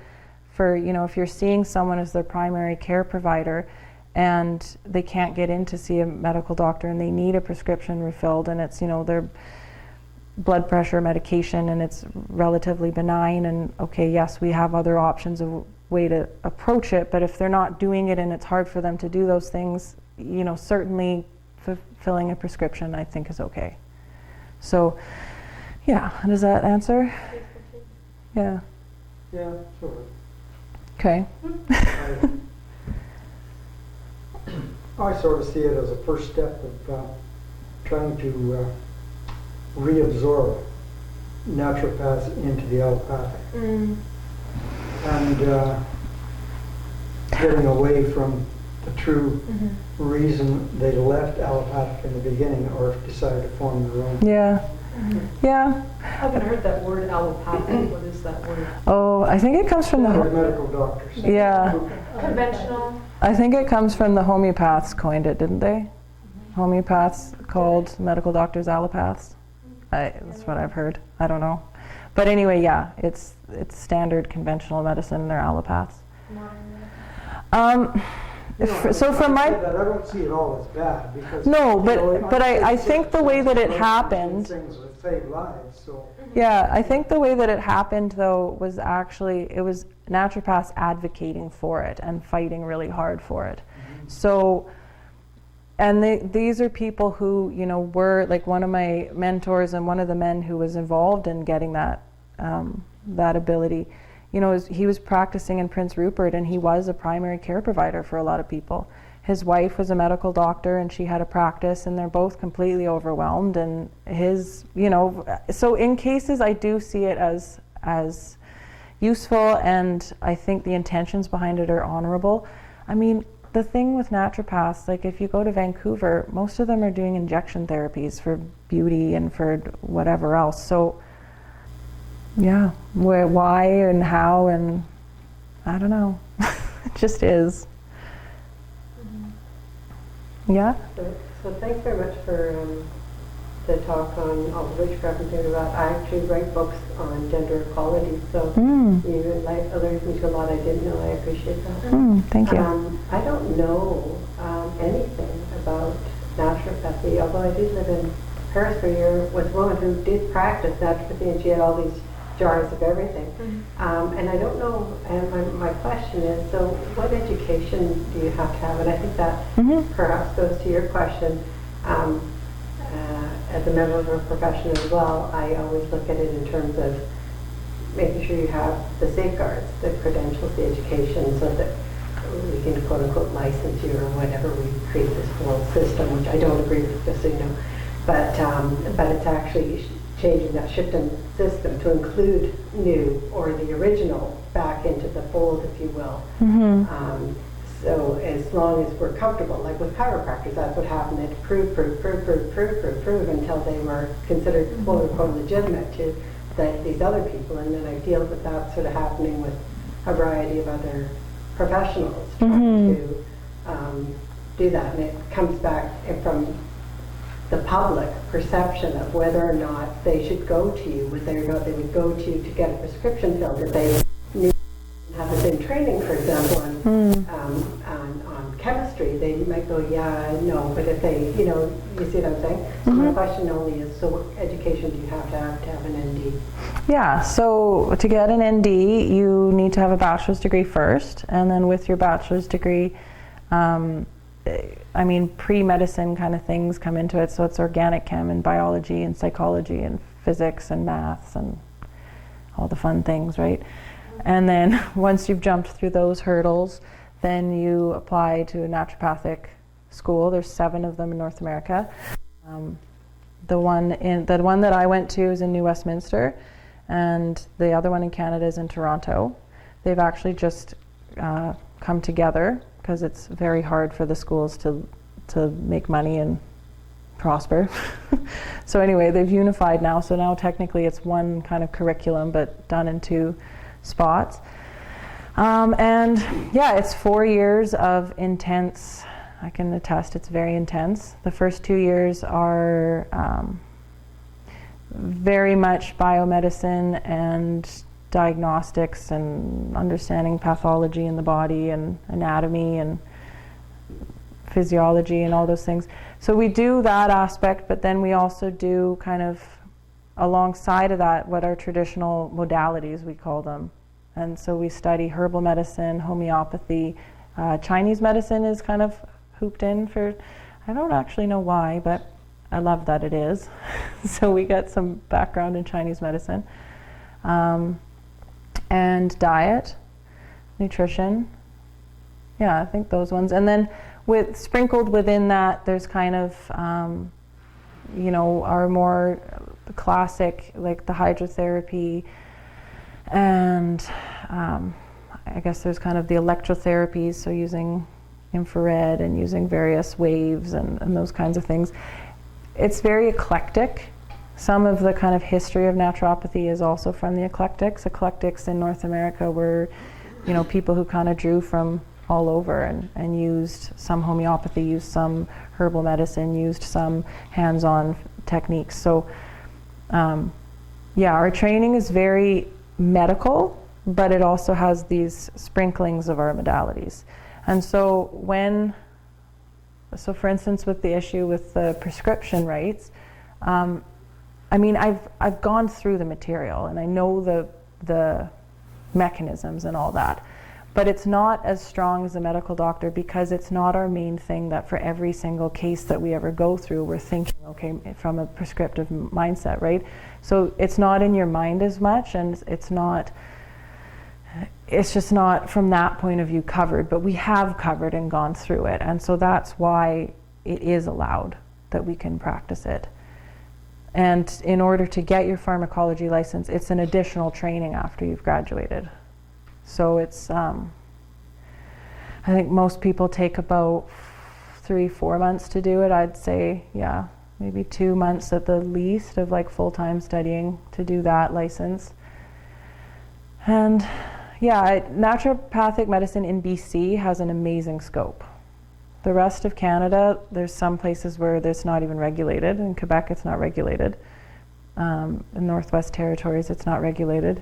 for, if you're seeing someone as their primary care provider and they can't get in to see a medical doctor and they need a prescription refilled, and it's, blood pressure medication and it's relatively benign, and okay, yes, we have other options of way to approach it, but if they're not doing it and it's hard for them to do those things, certainly fulfilling a prescription I think is okay. So yeah, does that answer? Yeah. Yeah, sort of. Okay. I sort of see it as a first step of trying to reabsorb naturopaths into the allopathic. And getting away from the true reason they left allopathic in the beginning or decided to form their own. Yeah. Yeah. I haven't heard that word allopathic. What is that word? Oh, I think it comes from They're the medical doctors. yeah. Conventional. I think it comes from the homeopaths coined it, didn't they? Homeopaths called medical doctors allopaths. That's what I've heard. I don't know. But anyway, yeah, it's standard conventional medicine. They're allopaths. So from my I don't see it all as bad because no, but I think the way that it happened. Things that save lives. So Yeah, I think the way that it happened though was actually it was naturopaths advocating for it and fighting really hard for it. So, and these are people who were like one of my mentors and one of the men who was involved in getting that that ability. He was practicing in Prince Rupert and he was a primary care provider for a lot of people. His wife was a medical doctor and she had a practice and they're both completely overwhelmed, and so in cases I do see it as useful, and I think the intentions behind it are honorable. I mean, the thing with naturopaths, like if you go to Vancouver, most of them are doing injection therapies for beauty and for whatever else. So yeah, why and how, and I don't know. It just is. Yeah? So thanks very much for the talk on all the witchcraft and things about. I actually write books on gender equality, so you alerted me to a lot I didn't know. I appreciate that. Thank you. I don't know anything about naturopathy, although I did live in Paris for a year with a woman who did practice naturopathy, and she had all these jars of everything. And I don't know, and my question is, so what education do you have to have? And I think that perhaps goes to your question. As a member of a profession as well, I always look at it in terms of making sure you have the safeguards, the credentials, the education, so that we can quote unquote license you or whatever. We create this whole system, which I don't agree with, just so you know. But it's actually changing that shifting system to include new or the original back into the fold, if you will. So as long as we're comfortable, like with chiropractors, that's what happened. They prove until they were considered quote unquote legitimate to these other people. And then I feel that that's sort of happening with a variety of other professionals trying to do that. And it comes back from the public perception of whether or not they should go to you, whether or not they would go to you to get a prescription filled if they haven't been training, for example, on chemistry. They might go, yeah, no, but if they, you see what I'm saying? So my question only is, so what education do you have to have an ND? Yeah, so to get an ND, you need to have a bachelor's degree first, and then with your bachelor's degree, pre-medicine kind of things come into it, so it's organic chem and biology and psychology and physics and maths and all the fun things, right? And then once you've jumped through those hurdles, then you apply to a naturopathic school. There's 7 of them in North America. The one that I went to is in New Westminster, and the other one in Canada is in Toronto. They've actually just come together because it's very hard for the schools to make money and prosper. So anyway, they've unified now. So now technically it's one kind of curriculum, but done in 2 spots. And yeah, it's 4 years of intense, I can attest it's very intense. The first 2 years are very much biomedicine and diagnostics and understanding pathology in the body and anatomy and physiology and all those things. So we do that aspect, but then we also do kind of alongside of that, what are traditional modalities, we call them. And so we study herbal medicine, homeopathy. Chinese medicine is kind of hooped in for, I don't actually know why, but I love that it is. So we get some background in Chinese medicine. And diet, nutrition. Yeah, I think those ones. And then sprinkled within that, there's kind of, our more classic, like the hydrotherapy, and I guess there's kind of the electrotherapies, so using infrared and using various waves and those kinds of things. It's very eclectic. Some of the kind of history of naturopathy is also from the eclectics. Eclectics in North America were, people who kind of drew from all over and used some homeopathy, used some herbal medicine, used some hands-on techniques. So, our training is very medical, but it also has these sprinklings of our modalities. And so for instance, with the issue with the prescription rights, I've gone through the material and I know the mechanisms and all that, but it's not as strong as a medical doctor because it's not our main thing that for every single case that we ever go through, we're thinking, okay, from a prescriptive mindset, right? So it's not in your mind as much, and it's just not from that point of view covered, but we have covered and gone through it. And so that's why it is allowed that we can practice it. And in order to get your pharmacology license, it's an additional training after you've graduated. So it's, I think most people take about 3-4 months to do it. I'd say, maybe 2 months at the least of like full-time studying to do that license. And naturopathic medicine in BC has an amazing scope. The rest of Canada, there's some places where it's not even regulated. In Quebec, it's not regulated. In Northwest Territories, it's not regulated.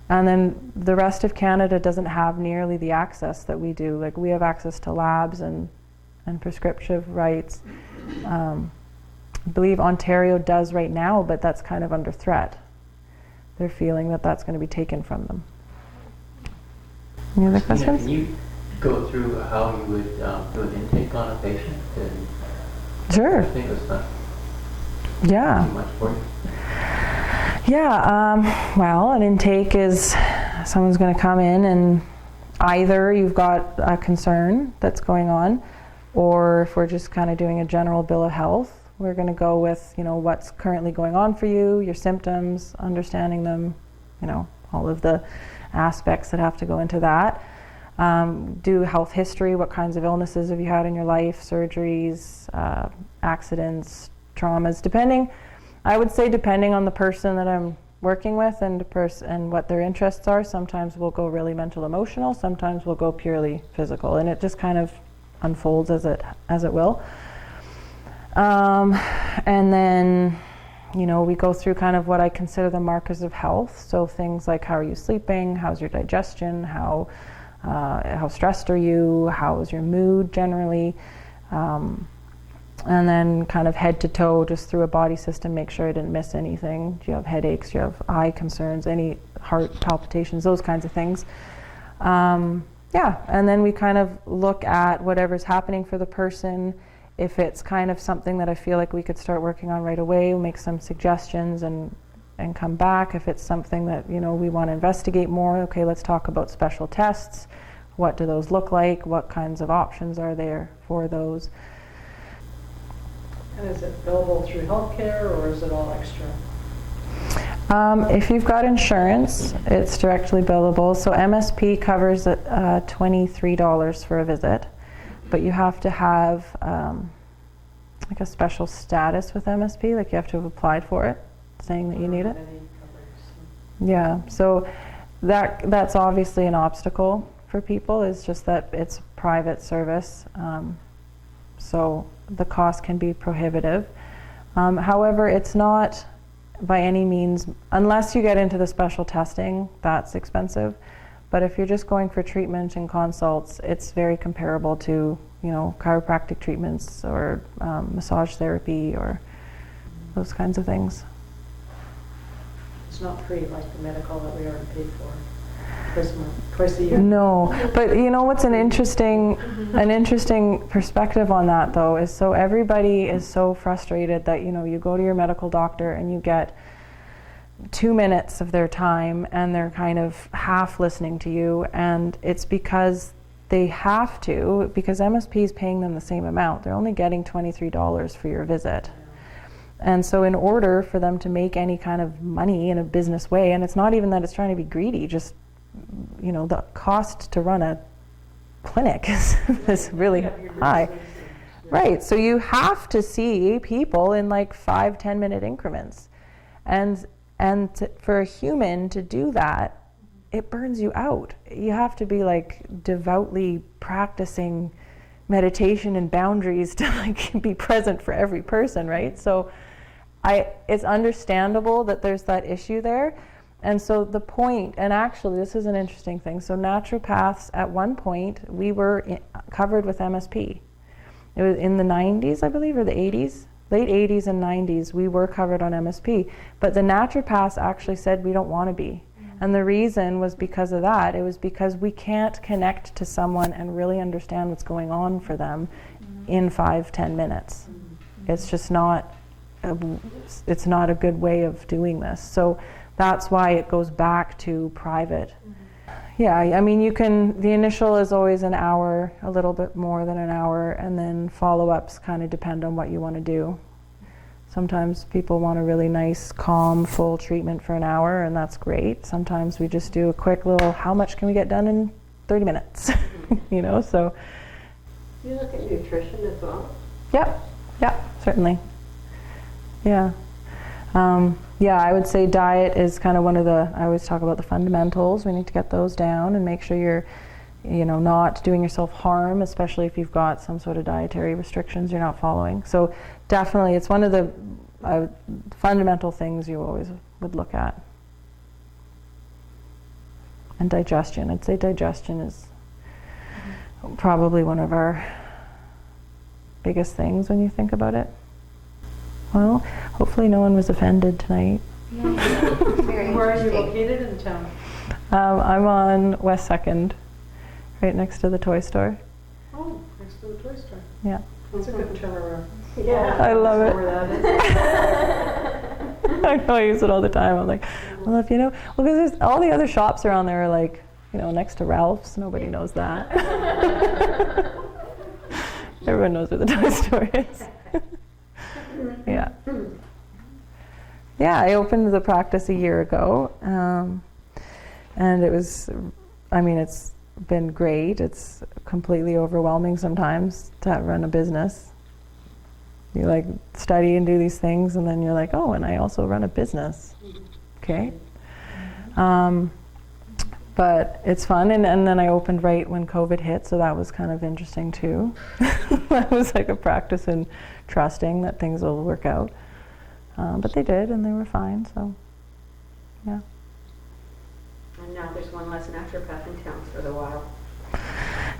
And then the rest of Canada doesn't have nearly the access that we do. Like, we have access to labs and prescriptive rights. I believe Ontario does right now, but that's kind of under threat. They're feeling that that's going to be taken from them. Any other questions? Can you go through how you would do an intake on a patient? Sure. I think it's not too much for you. An intake is someone's going to come in and either you've got a concern that's going on, or if we're just kind of doing a general bill of health, we're going to go with, what's currently going on for you, your symptoms, understanding them, all of the aspects that have to go into that. Do health history, what kinds of illnesses have you had in your life, surgeries, accidents, traumas, depending on the person that I'm working with and what their interests are. Sometimes we'll go really mental emotional, sometimes we'll go purely physical, and it just kind of unfolds as it will. And then we go through kind of what I consider the markers of health. So things like, how are you sleeping? How's your digestion? How stressed are you? How is your mood generally? And then kind of head to toe, just through a body system, make sure I didn't miss anything. Do you have headaches? Do you have eye concerns? Any heart palpitations? Those kinds of things. And then we kind of look at whatever's happening for the person. If it's kind of something that I feel like we could start working on right away, we'll make some suggestions and come back. If it's something that, we want to investigate more, okay, let's talk about special tests. What do those look like? What kinds of options are there for those? And is it billable through healthcare, or is it all extra? If you've got insurance, it's directly billable. So MSP covers $23 for a visit, but you have to have like a special status with MSP, like you have to have applied for it, saying that you need it. Yeah, so that's obviously an obstacle for people, is just that it's private service. So the cost can be prohibitive. However, it's not by any means, unless you get into the special testing, that's expensive. But if you're just going for treatment and consults, it's very comparable to, chiropractic treatments or massage therapy or those kinds of things. not free like the medical that we already paid for twice a year. No, but you know what's an interesting perspective on that though is, so everybody is so frustrated that, you know, you go to your medical doctor and you get 2 minutes of their time and they're kind of half listening to you, and it's because they have to, because MSP is paying them the same amount. They're only getting $23 for your visit. And so in order for them to make any kind of money in a business way, and it's not even that it's trying to be greedy, just, you know, the cost to run a clinic is really high. Right, so you have to see people in like 5-10 minute increments. And for a human to do that, it burns you out. You have to be like devoutly practicing meditation and boundaries to like be present for every person, right? So it's understandable that there's that issue there. And so the point, and actually this is an interesting thing, so naturopaths at one point, we were covered with MSP. It was in the 90s, I believe, or the 80s, late 80s and 90s, we were covered on MSP. But the naturopaths actually said we don't want to be. And the reason was because of that. It was because we can't connect to someone and really understand what's going on for them in 5-10 minutes. It's just not, it's not a good way of doing this. So that's why it goes back to private. Yeah, I mean, you can, the initial is always an hour, a little bit more than an hour, and then follow-ups kind of depend on what you want to do. Sometimes people want a really nice, calm, full treatment for an hour, and that's great. Sometimes we just do a quick little, how much can we get done in 30 minutes? You know, so. You look at nutrition as well? Yep, certainly. Yeah. Yeah, I would say diet is kind of one of the, I always talk about the fundamentals. We need to get those down and make sure you're, you know, not doing yourself harm, especially if you've got some sort of dietary restrictions you're not following. So definitely, it's one of the fundamental things you always would look at. And digestion, I'd say digestion is probably one of our biggest things when you think about it. Well, hopefully no one was offended tonight. Where are you located in town? I'm on West 2nd, right next to the toy store. Oh, next to the toy store. Yeah. That's a good turnaround. Yeah. I love it. Where that is. I know, I use it all the time. I'm like, well, if you know, well, because there's all the other shops around there are like, you know, next to Ralph's. Nobody knows that. Everyone knows where the toy store is. Yeah. Yeah, I opened the practice a year ago, and it was, I mean, it's been great. It's completely overwhelming sometimes to run a business. You like study and do these things, and then you're like, oh, and I also run a business. Okay. But it's fun, and then I opened right when COVID hit, so that was kind of interesting too. That was like a practice in trusting that things will work out. But they did, and they were fine, so yeah. And now there's one less naturopath in town for a while.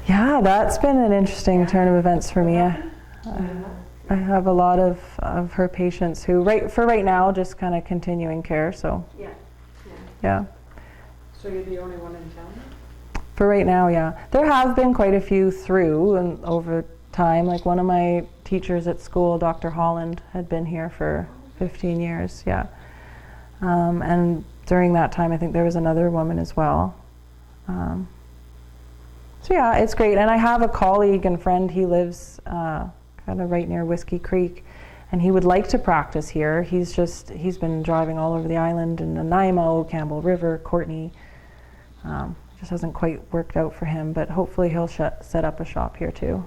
Yeah, that's been an interesting turn of events for me. I have a lot of her patients who, right now, just kind of continuing care, so yeah. So you're the only one in town? For right now, yeah. There have been quite a few through and over time. Like one of my teachers at school, Dr. Holland, had been here for 15 years, yeah. And during that time, I think there was another woman as well. So yeah, it's great. And I have a colleague and friend, he lives kind of right near Whiskey Creek, and he would like to practice here. He's been driving all over the island in Nanaimo, Campbell River, Courtney. Just hasn't quite worked out for him, but hopefully he'll set up a shop here too.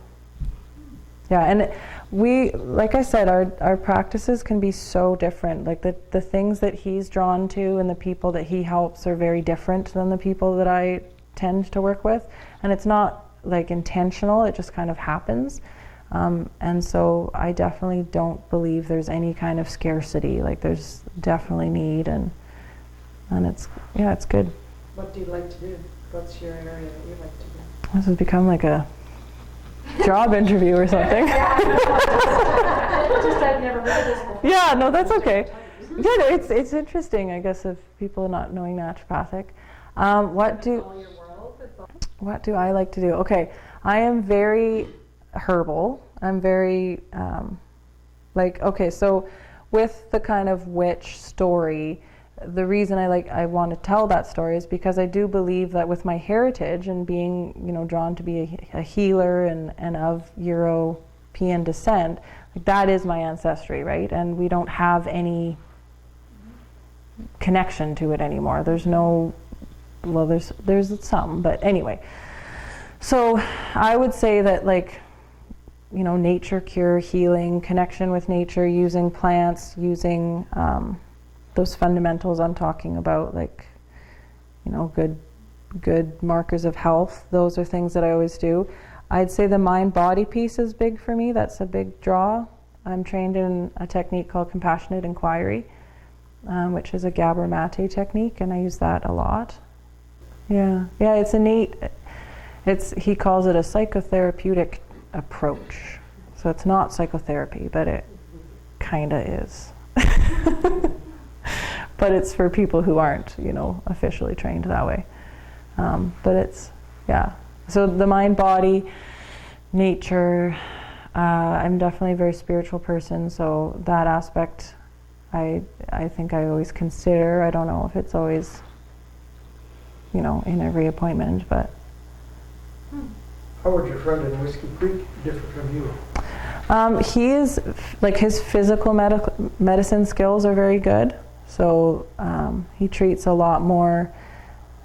Yeah, and we, like I said, our practices can be so different. Like the things that he's drawn to and the people that he helps are very different than the people that I tend to work with. And it's not like intentional, it just kind of happens. And so I definitely don't believe there's any kind of scarcity. Like there's definitely need, and it's good. What do you like to do? What's your area that you like to do? This has become like a job interview or something. Just I've never heard of this before. Yeah, no, that's okay. Good. It's interesting, I guess, if people not knowing naturopathic. What do I like to do? Okay, I am very herbal. I'm very okay. So with the kind of witch story, the reason I want to tell that story is because I do believe that with my heritage and being drawn to be a healer and of European descent, that is my ancestry, right? And we don't have any connection to it anymore. There's no, well, there's some, but anyway. So I would say that nature cure, healing, connection with nature, using plants, using those fundamentals I'm talking about, good markers of health. Those are things that I always do. I'd say the mind-body piece is big for me. That's a big draw. I'm trained in a technique called compassionate inquiry, which is a Gabor Mate technique, and I use that a lot. Yeah, it's a neat, he calls it a psychotherapeutic approach. So it's not psychotherapy, but it kind of is. But it's for people who aren't, officially trained that way. But it's, so the mind, body, nature, I'm definitely a very spiritual person, so that aspect I think I always consider. I don't know if it's always, in every appointment, but. How would your friend in Whiskey Creek differ from you? He is, his physical medicine skills are very good. So he treats a lot more.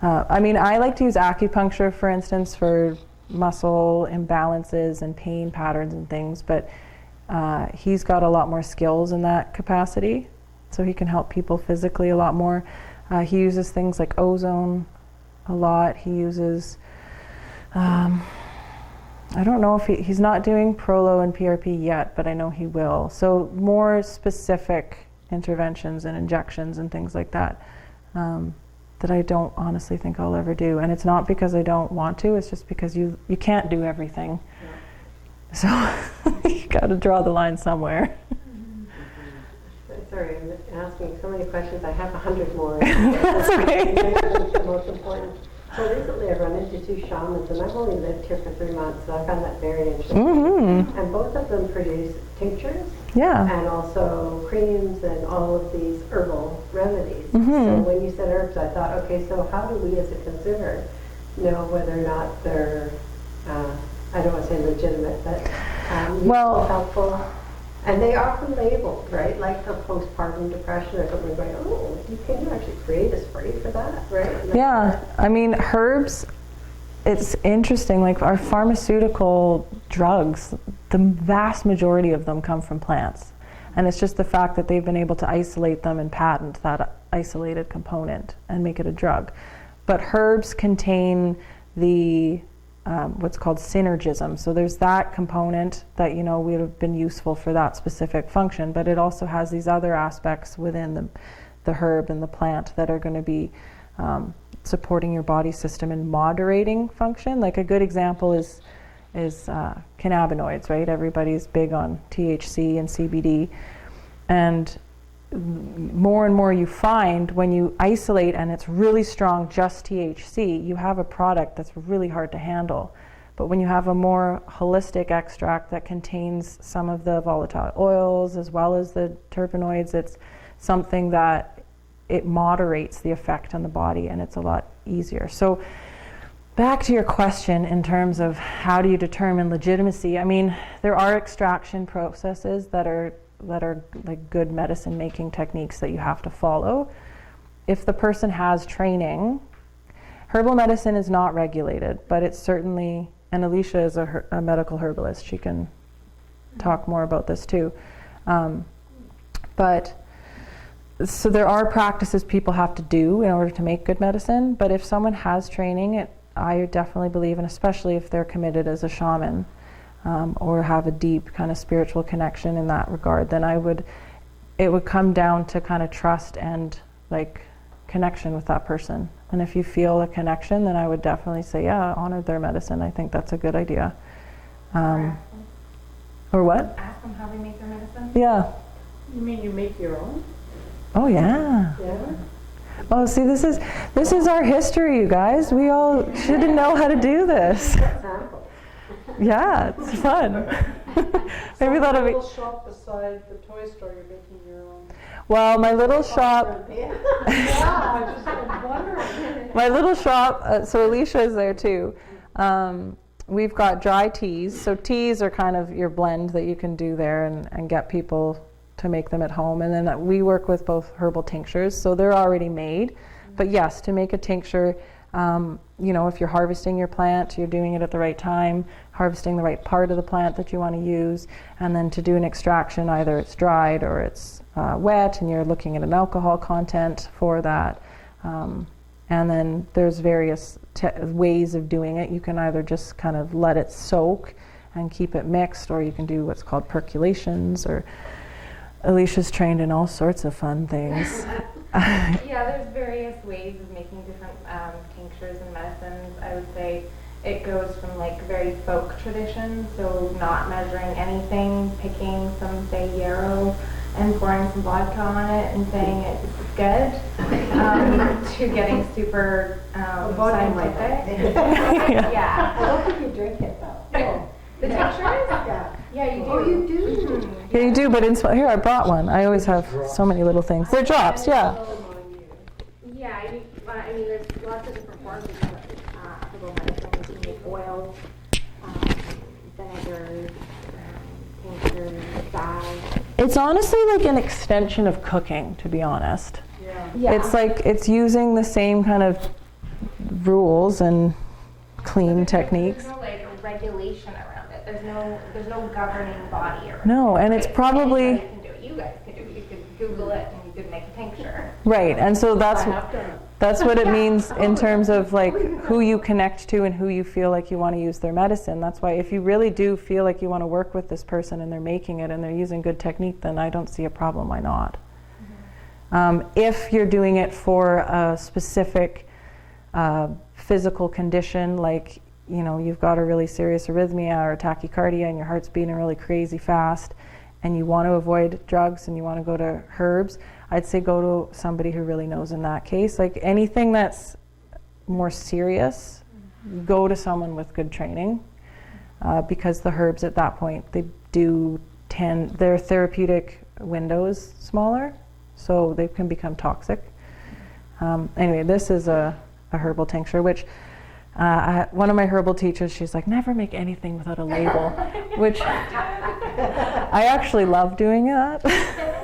I like to use acupuncture, for instance, for muscle imbalances and pain patterns and things, but he's got a lot more skills in that capacity. So he can help people physically a lot more. He uses things like ozone a lot. He uses, I don't know if he's not doing Prolo and PRP yet, but I know he will. So more specific interventions and injections and things like that that I don't honestly think I'll ever do. And it's not because I don't want to, it's just because you can't do everything. Yeah. So you got to draw the line somewhere. Sorry, I'm asking so many questions. I have 100 more. That's okay. The most important. So recently I've run into 2 shamans, and I've only lived here for 3 months, so I found that very interesting. Mm-hmm. And both of them produce tinctures and also creams and all of these herbal remedies. Mm-hmm. So when you said herbs, I thought, okay, so how do we as a consumer know whether or not they're, I don't want to say legitimate, but useful, helpful? And they are often labeled, right? Like for postpartum depression or something, going, oh, can you actually create a spray for that, right? Yeah, herbs, it's interesting, our pharmaceutical drugs, the vast majority of them come from plants. And it's just the fact that they've been able to isolate them and patent that isolated component and make it a drug. But herbs contain the what's called synergism. So there's that component that would have been useful for that specific function, but it also has these other aspects within the herb and the plant that are going to be supporting your body system and moderating function. Like a good example is cannabinoids, right? Everybody's big on THC and CBD, and more you find when you isolate and it's really strong just THC, you have a product that's really hard to handle. But when you have a more holistic extract that contains some of the volatile oils as well as the terpenoids, it's something that it moderates the effect on the body, and it's a lot easier. So back to your question in terms of how do you determine legitimacy, there are extraction processes that are like good medicine making techniques that you have to follow. If the person has training, herbal medicine is not regulated, but it's certainly, and Alicia is a medical herbalist, she can talk more about this too. But so there are practices people have to do in order to make good medicine, but if someone has training, I definitely believe, and especially if they're committed as a shaman, or have a deep kind of spiritual connection in that regard, then it would come down to kind of trust and connection with that person. And if you feel a connection, then I would definitely say, honor their medicine. I think that's a good idea. Or what? Ask them how they make their medicine? Yeah. You mean you make your own? Oh yeah. Yeah? Oh, see, this is our history, you guys. We all should know how to do this. Sample. Yeah, it's fun. Maybe So that'll the be. little shop beside the toy store, you're making your own. Well, my little shop. Yeah. I just was wondering. My little shop. So Alicia is there too. We've got dry teas. So teas are kind of your blend that you can do there and get people to make them at home. And then we work with both herbal tinctures, so they're already made. But yes, to make a tincture, you know, if you're harvesting your plant, you're doing it at the right time, harvesting the right part of the plant that you want to use, and then to do an extraction, either it's dried or it's wet, and you're looking at an alcohol content for that. And then there's various ways of doing it. You can either just kind of let it soak and keep it mixed, or you can do what's called percolations, or Alicia's trained in all sorts of fun things. Yeah, there's various ways of making different tinctures and medicines. I would say it goes from like very folk traditions, so not measuring anything, picking some, say, yarrow and pouring some vodka on it and saying it's good, to getting super scientific. Yeah. I don't think you drink it though. The tinctures? Yeah. Yeah, you do. Oh, you do? Yeah, you do, but here I brought one. I always have so many little things. They're drops, yeah. Yeah, I mean, there's lots of different forms of herbal medicine. You can make oils, vinegars, tinctures, dyes. It's honestly like an extension of cooking, to be honest. Yeah. It's like it's using the same kind of rules and clean techniques. There's no like regulation around it. There's no governing body around it. No, and it's probably Anybody can do it. You guys can do it. You could Google it and you could make a tincture. right, and so I have done it. that's what it means in terms of like who you connect to and who you feel like you want to use their medicine. That's why if you really do feel like you want to work with this person and they're making it and they're using good technique, then I don't see a problem. Why not? If you're doing it for a specific physical condition, like, you know, you've got a really serious arrhythmia or tachycardia and your heart's beating really crazy fast and you want to avoid drugs and you want to go to herbs, I'd say go to somebody who really knows in that case. Like anything that's more serious, go to someone with good training, because the herbs at that point, they do their therapeutic windows smaller, so they can become toxic. Anyway, this is a herbal tincture, which one of my herbal teachers, she's like, never make anything without a label, which I actually love doing that.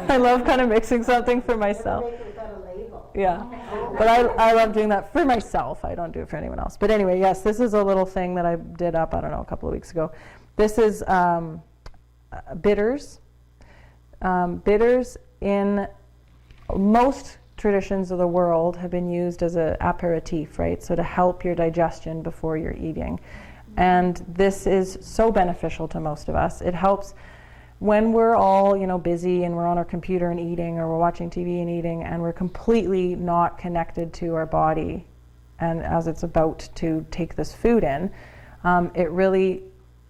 I love kind of mixing something for myself. Make it without a label. Yeah, but I love doing that for myself. I don't do it for anyone else. But anyway, yes, this is a little thing that I did up, I don't know, a couple of weeks ago. This is bitters. Bitters in most traditions of the world have been used as an aperitif, right? So to help your digestion before you're eating. And this is so beneficial to most of us. It helps when we're all, you know, busy and we're on our computer and eating, or we're watching TV and eating, and we're completely not connected to our body, and as it's about to take this food in,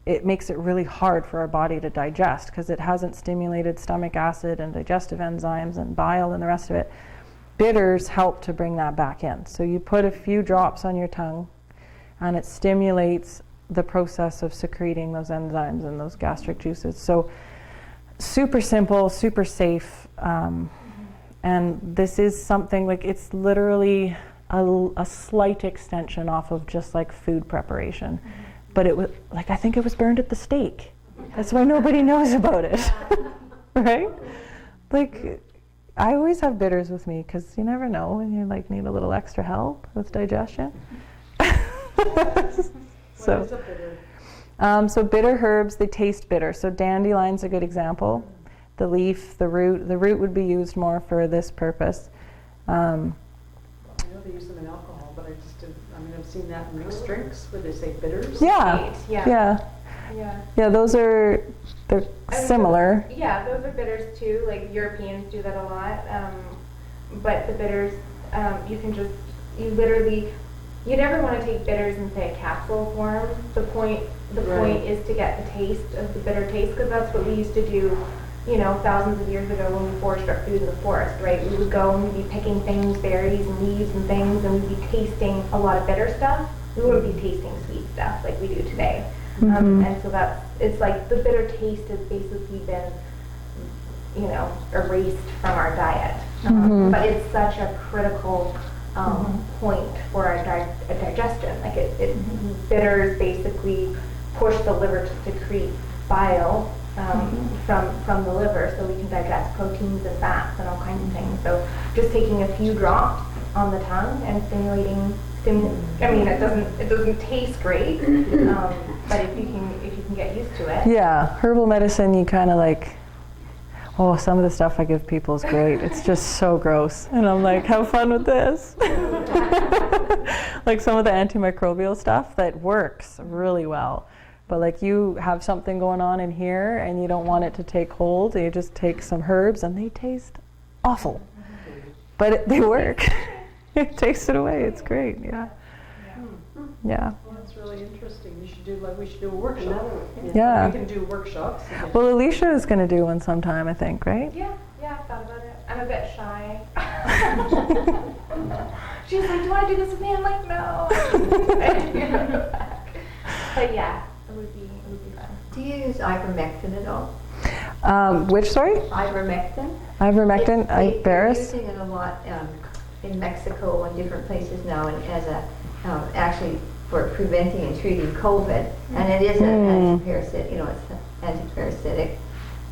it makes it really hard for our body to digest because it hasn't stimulated stomach acid and digestive enzymes and bile and the rest of it. Bitters help to bring that back in. So you put a few drops on your tongue and it stimulates the process of secreting those enzymes and those gastric juices. So super simple, super safe. And this is something like, it's literally a slight extension off of just like food preparation. But it was like, I think it was burned at the stake. That's why nobody knows about it. Right? Like, I always have bitters with me because you never know when you like need a little extra help with digestion. What is a bitter? So bitter herbs, they taste bitter. So dandelion's a good example. The leaf, the root would be used more for this purpose. I know they use them in alcohol, but I just didn't, I mean, I've seen that in mixed drinks where they say bitters. Yeah, Yeah. they're similar. Yeah, those are bitters too. Like Europeans do that a lot. But the bitters, you never want to take bitters in, say, a capsule form. The point is to get the taste of the bitter taste, because that's what we used to do you know, thousands of years ago when we foraged our food in the forest, right? We would go and we'd be picking things, berries and leaves and things, and we'd be tasting a lot of bitter stuff. We wouldn't be tasting sweet stuff like we do today. And so it's like the bitter taste has basically been, you know, erased from our diet. But it's such a critical point for our digestion. Like bitters basically push the liver to secrete bile from the liver, so we can digest proteins and fats and all kinds of things. So just taking a few drops on the tongue and stimulating. I mean, it doesn't taste great, but if you can get used to it. Yeah, herbal medicine, you kind of like, oh, some of the stuff I give people is great. It's just so gross. And I'm like, have fun with this. Like some of the antimicrobial stuff that works really well. But like you have something going on in here and you don't want it to take hold, you just take some herbs and they taste awful. But they work. Taste it away. It's great. Yeah. Yeah. Well, that's really interesting. We should do a workshop. Yeah. We can do workshops. Well, Alicia is going to do one sometime, I think, right? Yeah, I've thought about it. I'm a bit shy. She's like, do you want to do this with me? I'm like, no. But yeah, it would be fun. Do you use ivermectin at all? Which, sorry? Ivermectin? Ivermectin, They're Barris? using it a lot in Mexico and different places now, and as a actually for preventing and treating COVID, and it is an antiparasitic. You know, it's antiparasitic.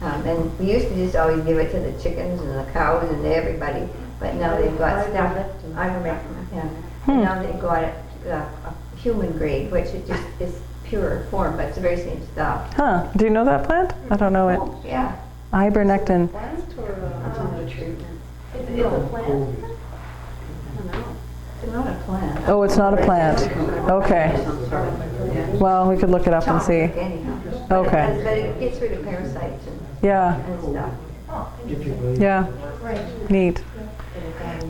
And we used to just always give it to the chickens and the cows and everybody, but now they've got stuff. Ivermectin, yeah. And now they've got it a human grade, which it just is pure form, but it's the very same stuff. Huh. Do you know that plant? I don't know it. Oh, yeah. Ivermectin. Plant or a treatment. It's a plant. It's not a plant. Oh, it's not a plant. Okay. Well, we could look it up and see. Toxic anyhow. Okay. But it gets rid of parasites Yeah. and stuff. Yeah. Neat.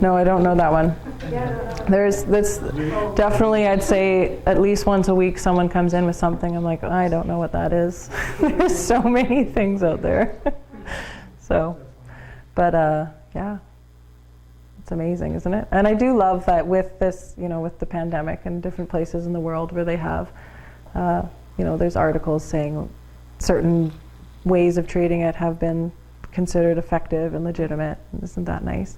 No, I don't know that one. There's this definitely, I'd say at least once a week someone comes in with something. I'm like, I don't know what that is. There's so many things out there. So, but yeah. It's amazing, isn't it? And I do love that with this, you know, with the pandemic and different places in the world where they have, you know, there's articles saying certain ways of treating it have been considered effective and legitimate. Isn't that nice?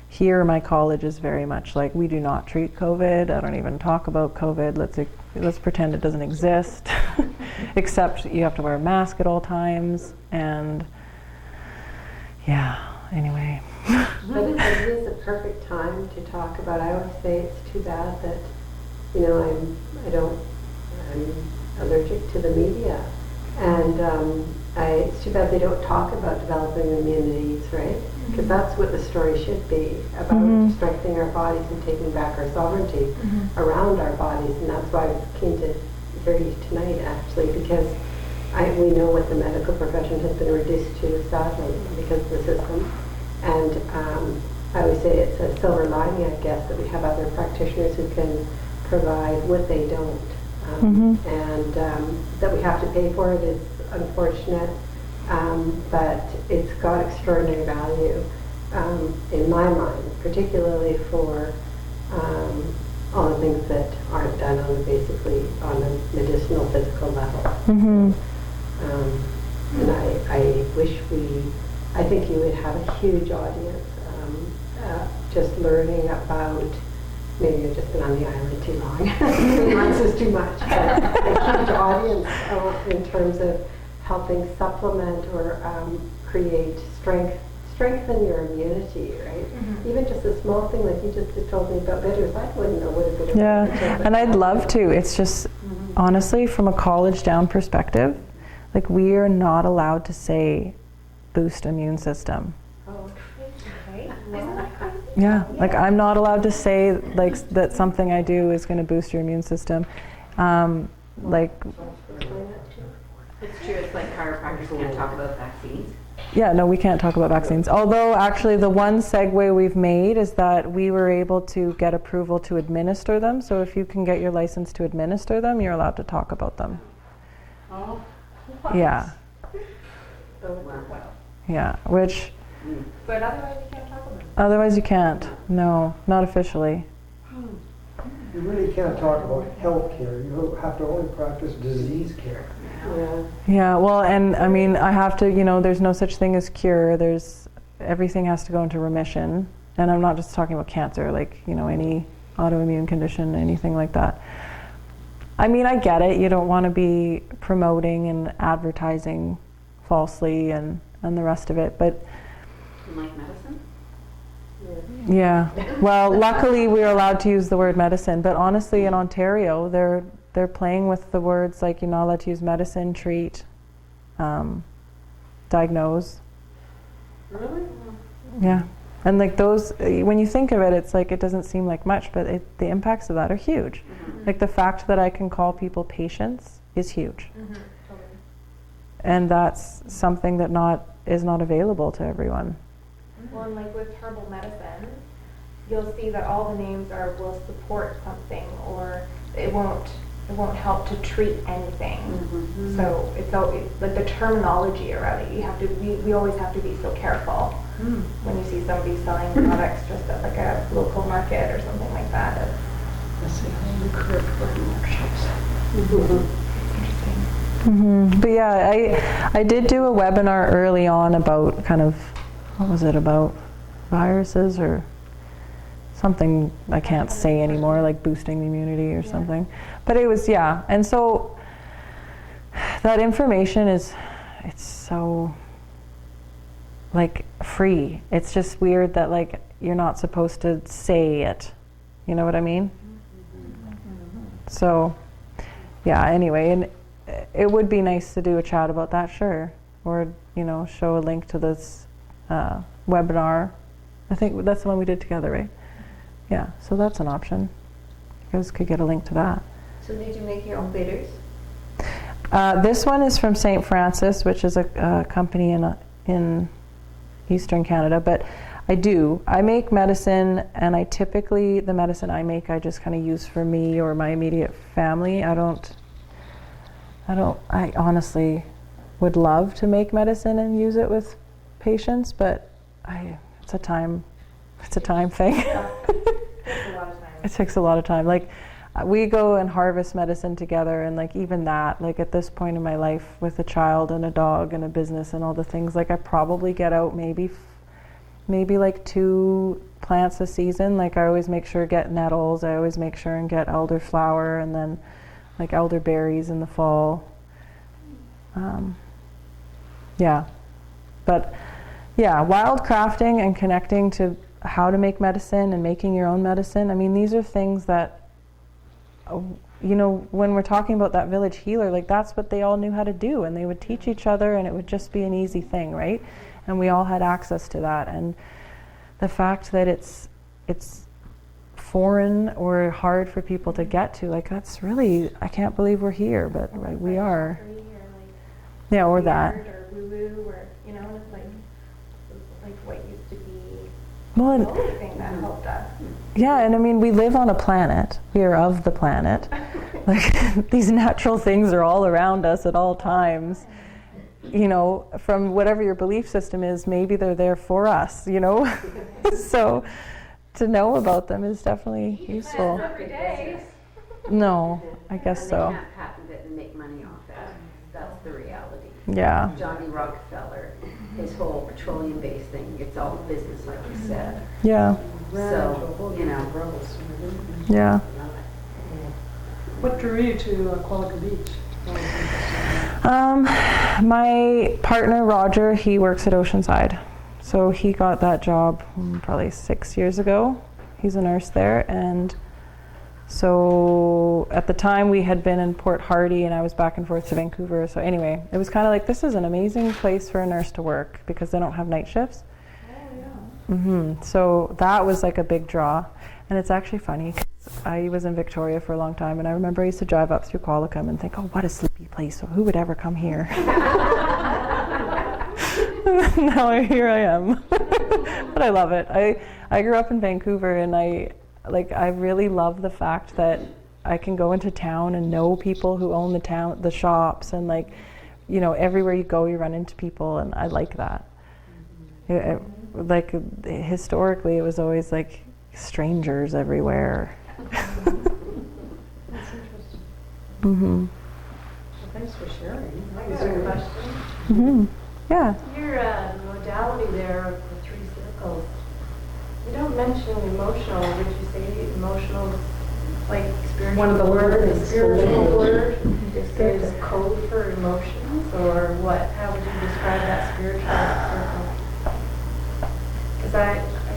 Here, my college is very much like, we do not treat COVID. I don't even talk about COVID. Let's pretend it doesn't exist. Except you have to wear a mask at all times. And yeah, anyway. But it is a perfect time to talk about. I always say it's too bad that, you know, I'm allergic to the media, and it's too bad they don't talk about developing immunities, right? Because that's what the story should be about, strengthening our bodies and taking back our sovereignty around our bodies. And that's why I was keen to hear you tonight, actually, because we know what the medical profession has been reduced to, sadly, because of the system. And I always say it's a silver lining, I guess, that we have other practitioners who can provide what they don't. And that we have to pay for it is unfortunate, but it's got extraordinary value in my mind, particularly for all the things that aren't done on basically on a medicinal physical level. And I wish I think you would have a huge audience just learning about, maybe you've just been on the island too long, 3 months is too much, but a huge audience in terms of helping supplement or create strengthen your immunity, right? Even just a small thing like you just told me about bitters, I wouldn't know what a bitter Yeah, is. and I'd love to. It's just, honestly, from a college down perspective, like we are not allowed to say boost immune system. Yeah, like I'm not allowed to say like that something I do is going to boost your immune system. Like, It's true, it's like chiropractors can't talk about vaccines. yeah, no, we can't talk about vaccines. Although actually the one segue we've made is that we were able to get approval to administer them. So if you can get your license to administer them, you're allowed to talk about them. Oh. Yeah. Yeah, which But otherwise you can't talk about it. otherwise you can't. No, not officially. You really can't talk about health care. You have to only practice disease care. Yeah. Yeah, well, and I mean, I have to, there's no such thing as cure. Everything has to go into remission. And I'm not just talking about cancer, like, any autoimmune condition, anything like that. I mean, I get it. You don't want to be promoting and advertising falsely and the rest of it, but Like medicine? yeah. Well, luckily we're allowed to use the word medicine, but honestly in Ontario, they're playing with the words like you're not allowed to use medicine, treat, diagnose. Really? Yeah. And like those, when you think of it, it's like it doesn't seem like much, but the impacts of that are huge. Like the fact that I can call people patients is huge. And that's something that is not available to everyone. Well, and like with herbal medicine, you'll see that all the names will support something, or it won't help to treat anything. So it's like the terminology around it. We always have to be so careful when you see somebody selling products just at like a local market or something like that. That's the only correct word workshops. But yeah, I did do a webinar early on about kind of, what was it about? Viruses or something I can't say anymore, like boosting the immunity or something. But it was, yeah. And so that information it's so like free. It's just weird that like you're not supposed to say it. You know what I mean? So yeah, anyway, and it would be nice to do a chat about that, sure. Or, show a link to this webinar. I think that's the one we did together, right? Yeah, so that's an option. You guys could get a link to that. So did you make your own bitters? This one is from St. Francis, which is a company in Eastern Canada, but I make medicine, and the medicine I make, I just kind of use for me or my immediate family. I honestly would love to make medicine and use it with patients, but it's a time thing. It takes a lot of time. Like we go and harvest medicine together, and like even that, like at this point in my life with a child and a dog and a business and all the things, like I probably get out maybe like 2 plants a season. Like I always make sure to get nettles. I always make sure and get elderflower, and then like elderberries in the fall. But yeah, wild crafting and connecting to how to make medicine and making your own medicine. I mean, these are things that, when we're talking about that village healer, like that's what they all knew how to do, and they would teach each other, and it would just be an easy thing, right? And we all had access to that. And the fact that it's foreign or hard for people to get to, like that's really, I can't believe we're here, but right, we are. Yeah, or that. Or woo-woo, or it's like what used to be Well, the only thing that helped us. yeah, and I mean, we live on a planet. We are of the planet. Like these natural things are all around us at all times. From whatever your belief system is, maybe they're there for us. So to know about them is definitely useful. Every day. No, I guess And so. they can't patent it and make money off it. That's the reality. Yeah. Johnny Rockefeller, his whole petroleum-based thing, it's all business, like you said. Yeah. So, Yeah. What drew you to Qualicum Beach? My partner Roger, he works at Oceanside, so he got that job probably 6 years ago. He's a nurse there, and so at the time we had been in Port Hardy, and I was back and forth to Vancouver. So anyway, it was kind of like, this is an amazing place for a nurse to work because they don't have night shifts. So that was like a big draw. And it's actually funny, 'cause I was in Victoria for a long time, and I remember I used to drive up through Qualicum and think, oh, what a sleepy place, who would ever come here? Now here I am. But I love it. I grew up in Vancouver, and I really love the fact that I can go into town and know people who own the shops, and everywhere you go you run into people, and I like that. Like historically, it was always like strangers everywhere. That's interesting. Mm-hmm. Well, thanks for sharing. I got a question. Mm-hmm. Yeah. Your modality there of the 3 circles, you don't mention emotional. Would you say emotional, like spiritual? One of the word, words. spiritual word is code for emotions, or what? How would you describe that spiritual circle? Because I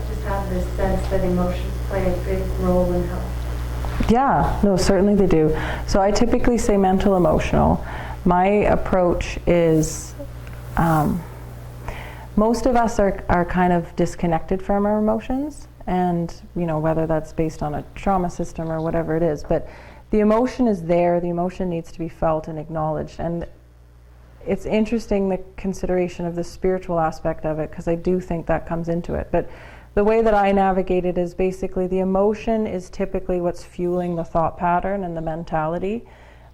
just have this sense that emotions play a big role in health. Yeah, no, certainly they do. So I typically say mental, emotional. My approach is most of us are kind of disconnected from our emotions, and whether that's based on a trauma system or whatever it is, but the emotion is there, the emotion needs to be felt and acknowledged. And it's interesting, the consideration of the spiritual aspect of it, because I do think that comes into it. But the way that I navigate it is basically the emotion is typically what's fueling the thought pattern and the mentality,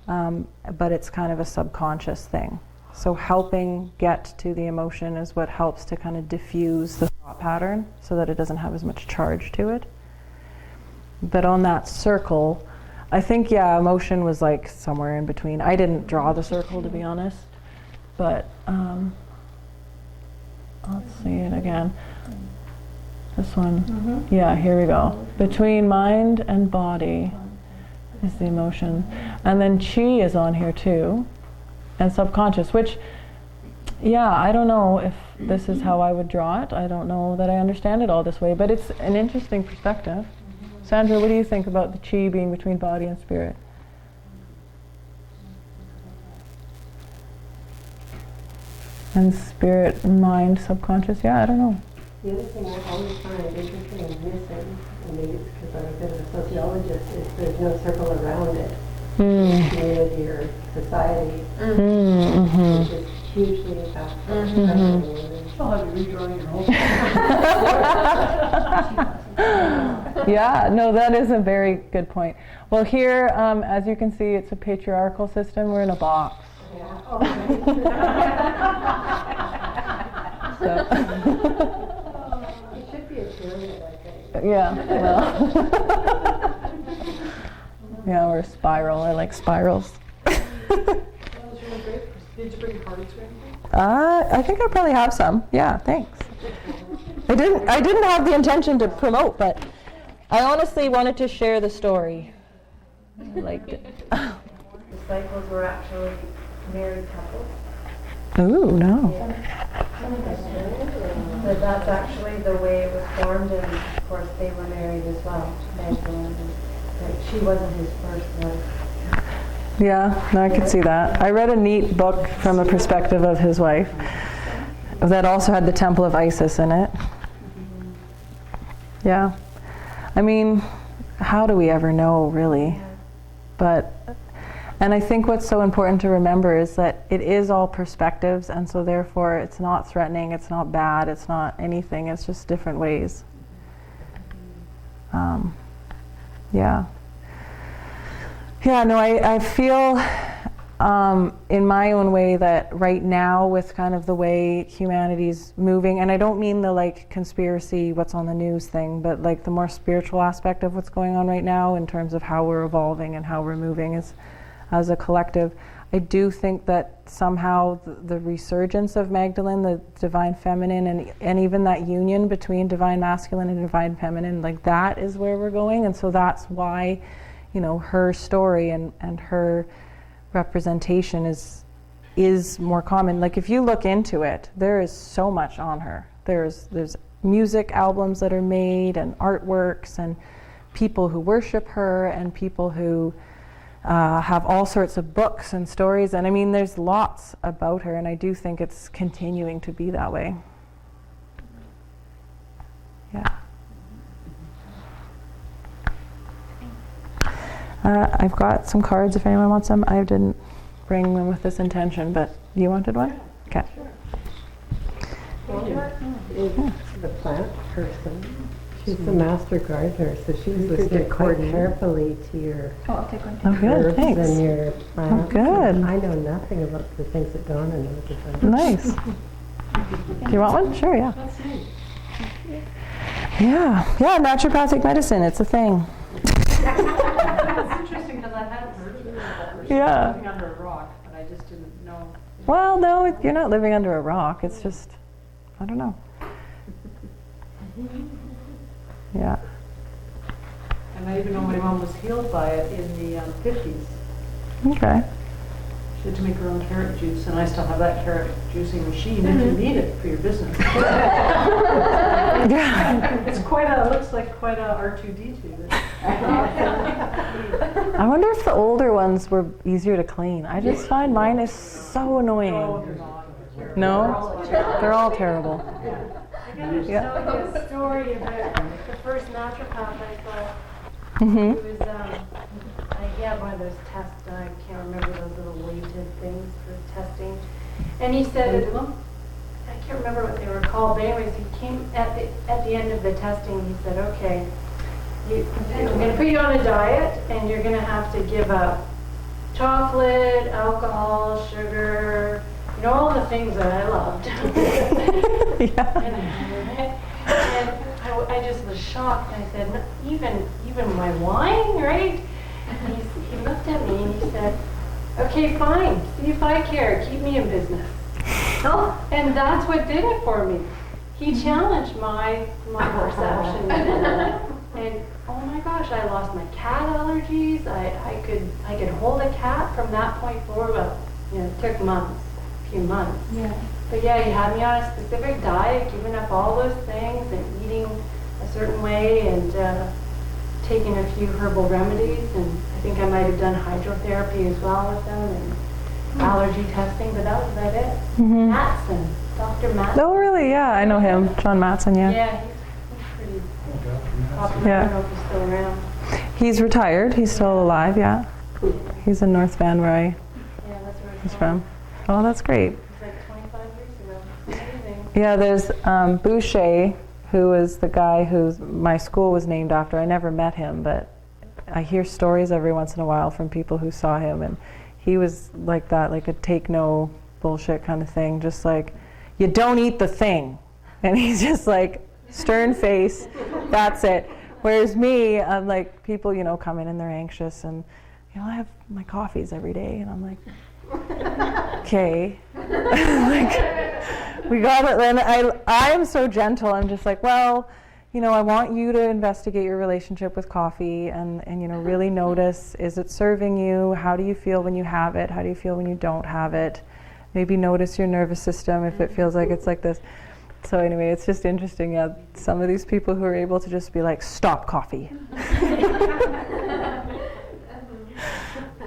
but it's kind of a subconscious thing. So helping get to the emotion is what helps to kind of diffuse the thought pattern so that it doesn't have as much charge to it. But on that circle, I think, yeah, emotion was like somewhere in between. I didn't draw the circle, to be honest, but let's see it again. This one, yeah, here we go. Between mind and body is the emotion. And then chi is on here too, and subconscious, which, yeah, I don't know if this is how I would draw it. I don't know that I understand it all this way, but it's an interesting perspective. Sandra, what do you think about the chi being between body and spirit? And spirit, mind, subconscious, yeah, I don't know. The other thing I always find interesting and missing, and maybe it's because I'm a bit of a sociologist, is there's no circle around it. Community or society, which is hugely impactful. I'll have you redrawing your whole. Yeah, no, that is a very good point. Well, here, as you can see, it's a patriarchal system. We're in a box. Yeah. So. It should be a pyramid, I think. Yeah, well. Yeah, we're a spiral. I like spirals. That was really great. Did you bring cards or anything? I think I probably have some. Yeah, thanks. I didn't have the intention to promote, but I honestly wanted to share the story. I liked it. Disciples were actually married couples. Ooh, no. But that's actually the way it was formed, and of course they were married as well. She wasn't his first wife. Yeah, no, I could see that. I read a neat book from the perspective of his wife that also had the Temple of Isis in it. Yeah. I mean, how do we ever know, really? But, and I think what's so important to remember is that it is all perspectives, and so therefore it's not threatening, it's not bad, it's not anything, it's just different ways. Yeah. Yeah, no, I feel in my own way that right now with kind of the way humanity's moving, and I don't mean the like conspiracy, what's on the news thing, but like the more spiritual aspect of what's going on right now in terms of how we're evolving and how we're moving as a collective. I do think that somehow the resurgence of Magdalene, the divine feminine, and even that union between divine masculine and divine feminine, like that is where we're going. And so that's why, you know, her story and her representation is more common. Like if you look into it, there is so much on her. There's music albums that are made and artworks and people who worship her and people who have all sorts of books and stories, and I mean there's lots about her, and I do think it's continuing to be that way. Yeah. I've got some cards if anyone wants them. I didn't bring them with this intention, but you wanted one? Okay. Is the plant person. She's the master gardener, so she was listening quite carefully to your Oh, good, herbs thanks. and your plants. Oh, good. I know nothing about the things that Donna knows about. Nice. Do you want one? Sure, yeah. That's neat. Yeah, naturopathic medicine, it's a thing. It's interesting because I hadn't heard of it. Yeah. Living under a rock, but I just didn't know. Well, no, you're not living under a rock. It's just, I don't know. Yeah. And I even know my mom was healed by it in the 50s. Okay. She had to make her own carrot juice, and I still have that carrot juicing machine if you need it for your business. Yeah. It's looks like quite a R2D2. I wonder if the older ones were easier to clean. I just find mine is so annoying. No? They're all terrible. I gotta Yeah. tell you a story about the first naturopath I saw. Mm-hmm. He was, he had one of those tests, I can't remember those little weighted things for testing. And he said, I can't remember what they were called, but anyways, he came at the end of the testing, he said, okay, I'm going to put you on a diet, and you're going to have to give up chocolate, alcohol, sugar, all the things that I loved. Yeah. And I just was shocked. I said, "No, even my wine, right?" And he looked at me and he said, "Okay, fine. See if I care. Keep me in business." And that's what did it for me. He challenged my perception. And oh my gosh, I lost my cat allergies. I could hold a cat from that point forward. Well, it took months, a few months. Yeah. But yeah, he had me on a specific diet, giving up all those things and eating a certain way and taking a few herbal remedies. And I think I might have done hydrotherapy as well with them and allergy testing, but that was about it. Mm-hmm. Matson, Dr. Matson. Oh, really? Yeah, I know him. John Matson, yeah. Yeah, he's pretty popular. Yeah. I don't know if he's still around. He's retired. He's still alive, yeah. He's in North Van where Yeah, that's where he's from. Oh, that's great. It's like 25 years ago. It's amazing. Yeah, there's Boucher, who is the guy who my school was named after. I never met him, but I hear stories every once in a while from people who saw him, and he was like that, like a take no bullshit kind of thing, just like, you don't eat the thing. And he's just like, stern face, that's it. Whereas me, I'm like, people, come in and they're anxious, and, I have my coffees every day, and I'm like, okay. Like, we got it. And I am so gentle. I'm just like, well, I want you to investigate your relationship with coffee and really notice, is it serving you? How do you feel when you have it? How do you feel when you don't have it? Maybe notice your nervous system if it feels like it's like this. So anyway, it's just interesting. Yeah, some of these people who are able to just be like, stop coffee.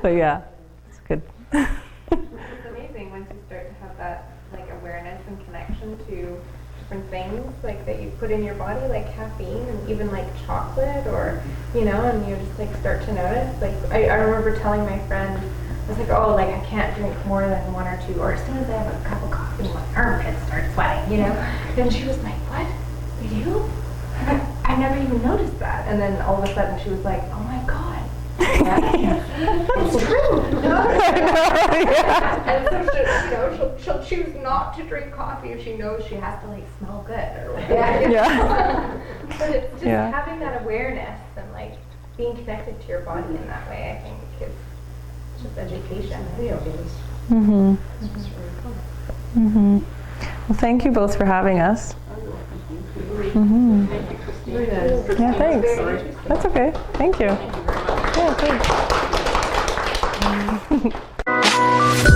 But yeah, it's good. It's amazing once you start to have that awareness and connection to different things that you put in your body, like caffeine and even chocolate, or and you just start to notice. I remember telling my friend, I was like, oh, I can't drink more than one or two, or as soon as I have a cup of coffee, my armpits start sweating, And she was like, what? You do? I never even noticed that. And then all of a sudden she was like, oh my God. It's true. And so she'll choose not to drink coffee if she knows she has to smell good or whatever. Yeah. But it's just having that awareness and being connected to your body in that way, I think is just education. Mm-hmm. Mm-hmm. Well, thank you both for having us. Mm-hmm. Thank you, Christina. Yeah, thanks. That's okay. Thank you. Yeah, thanks.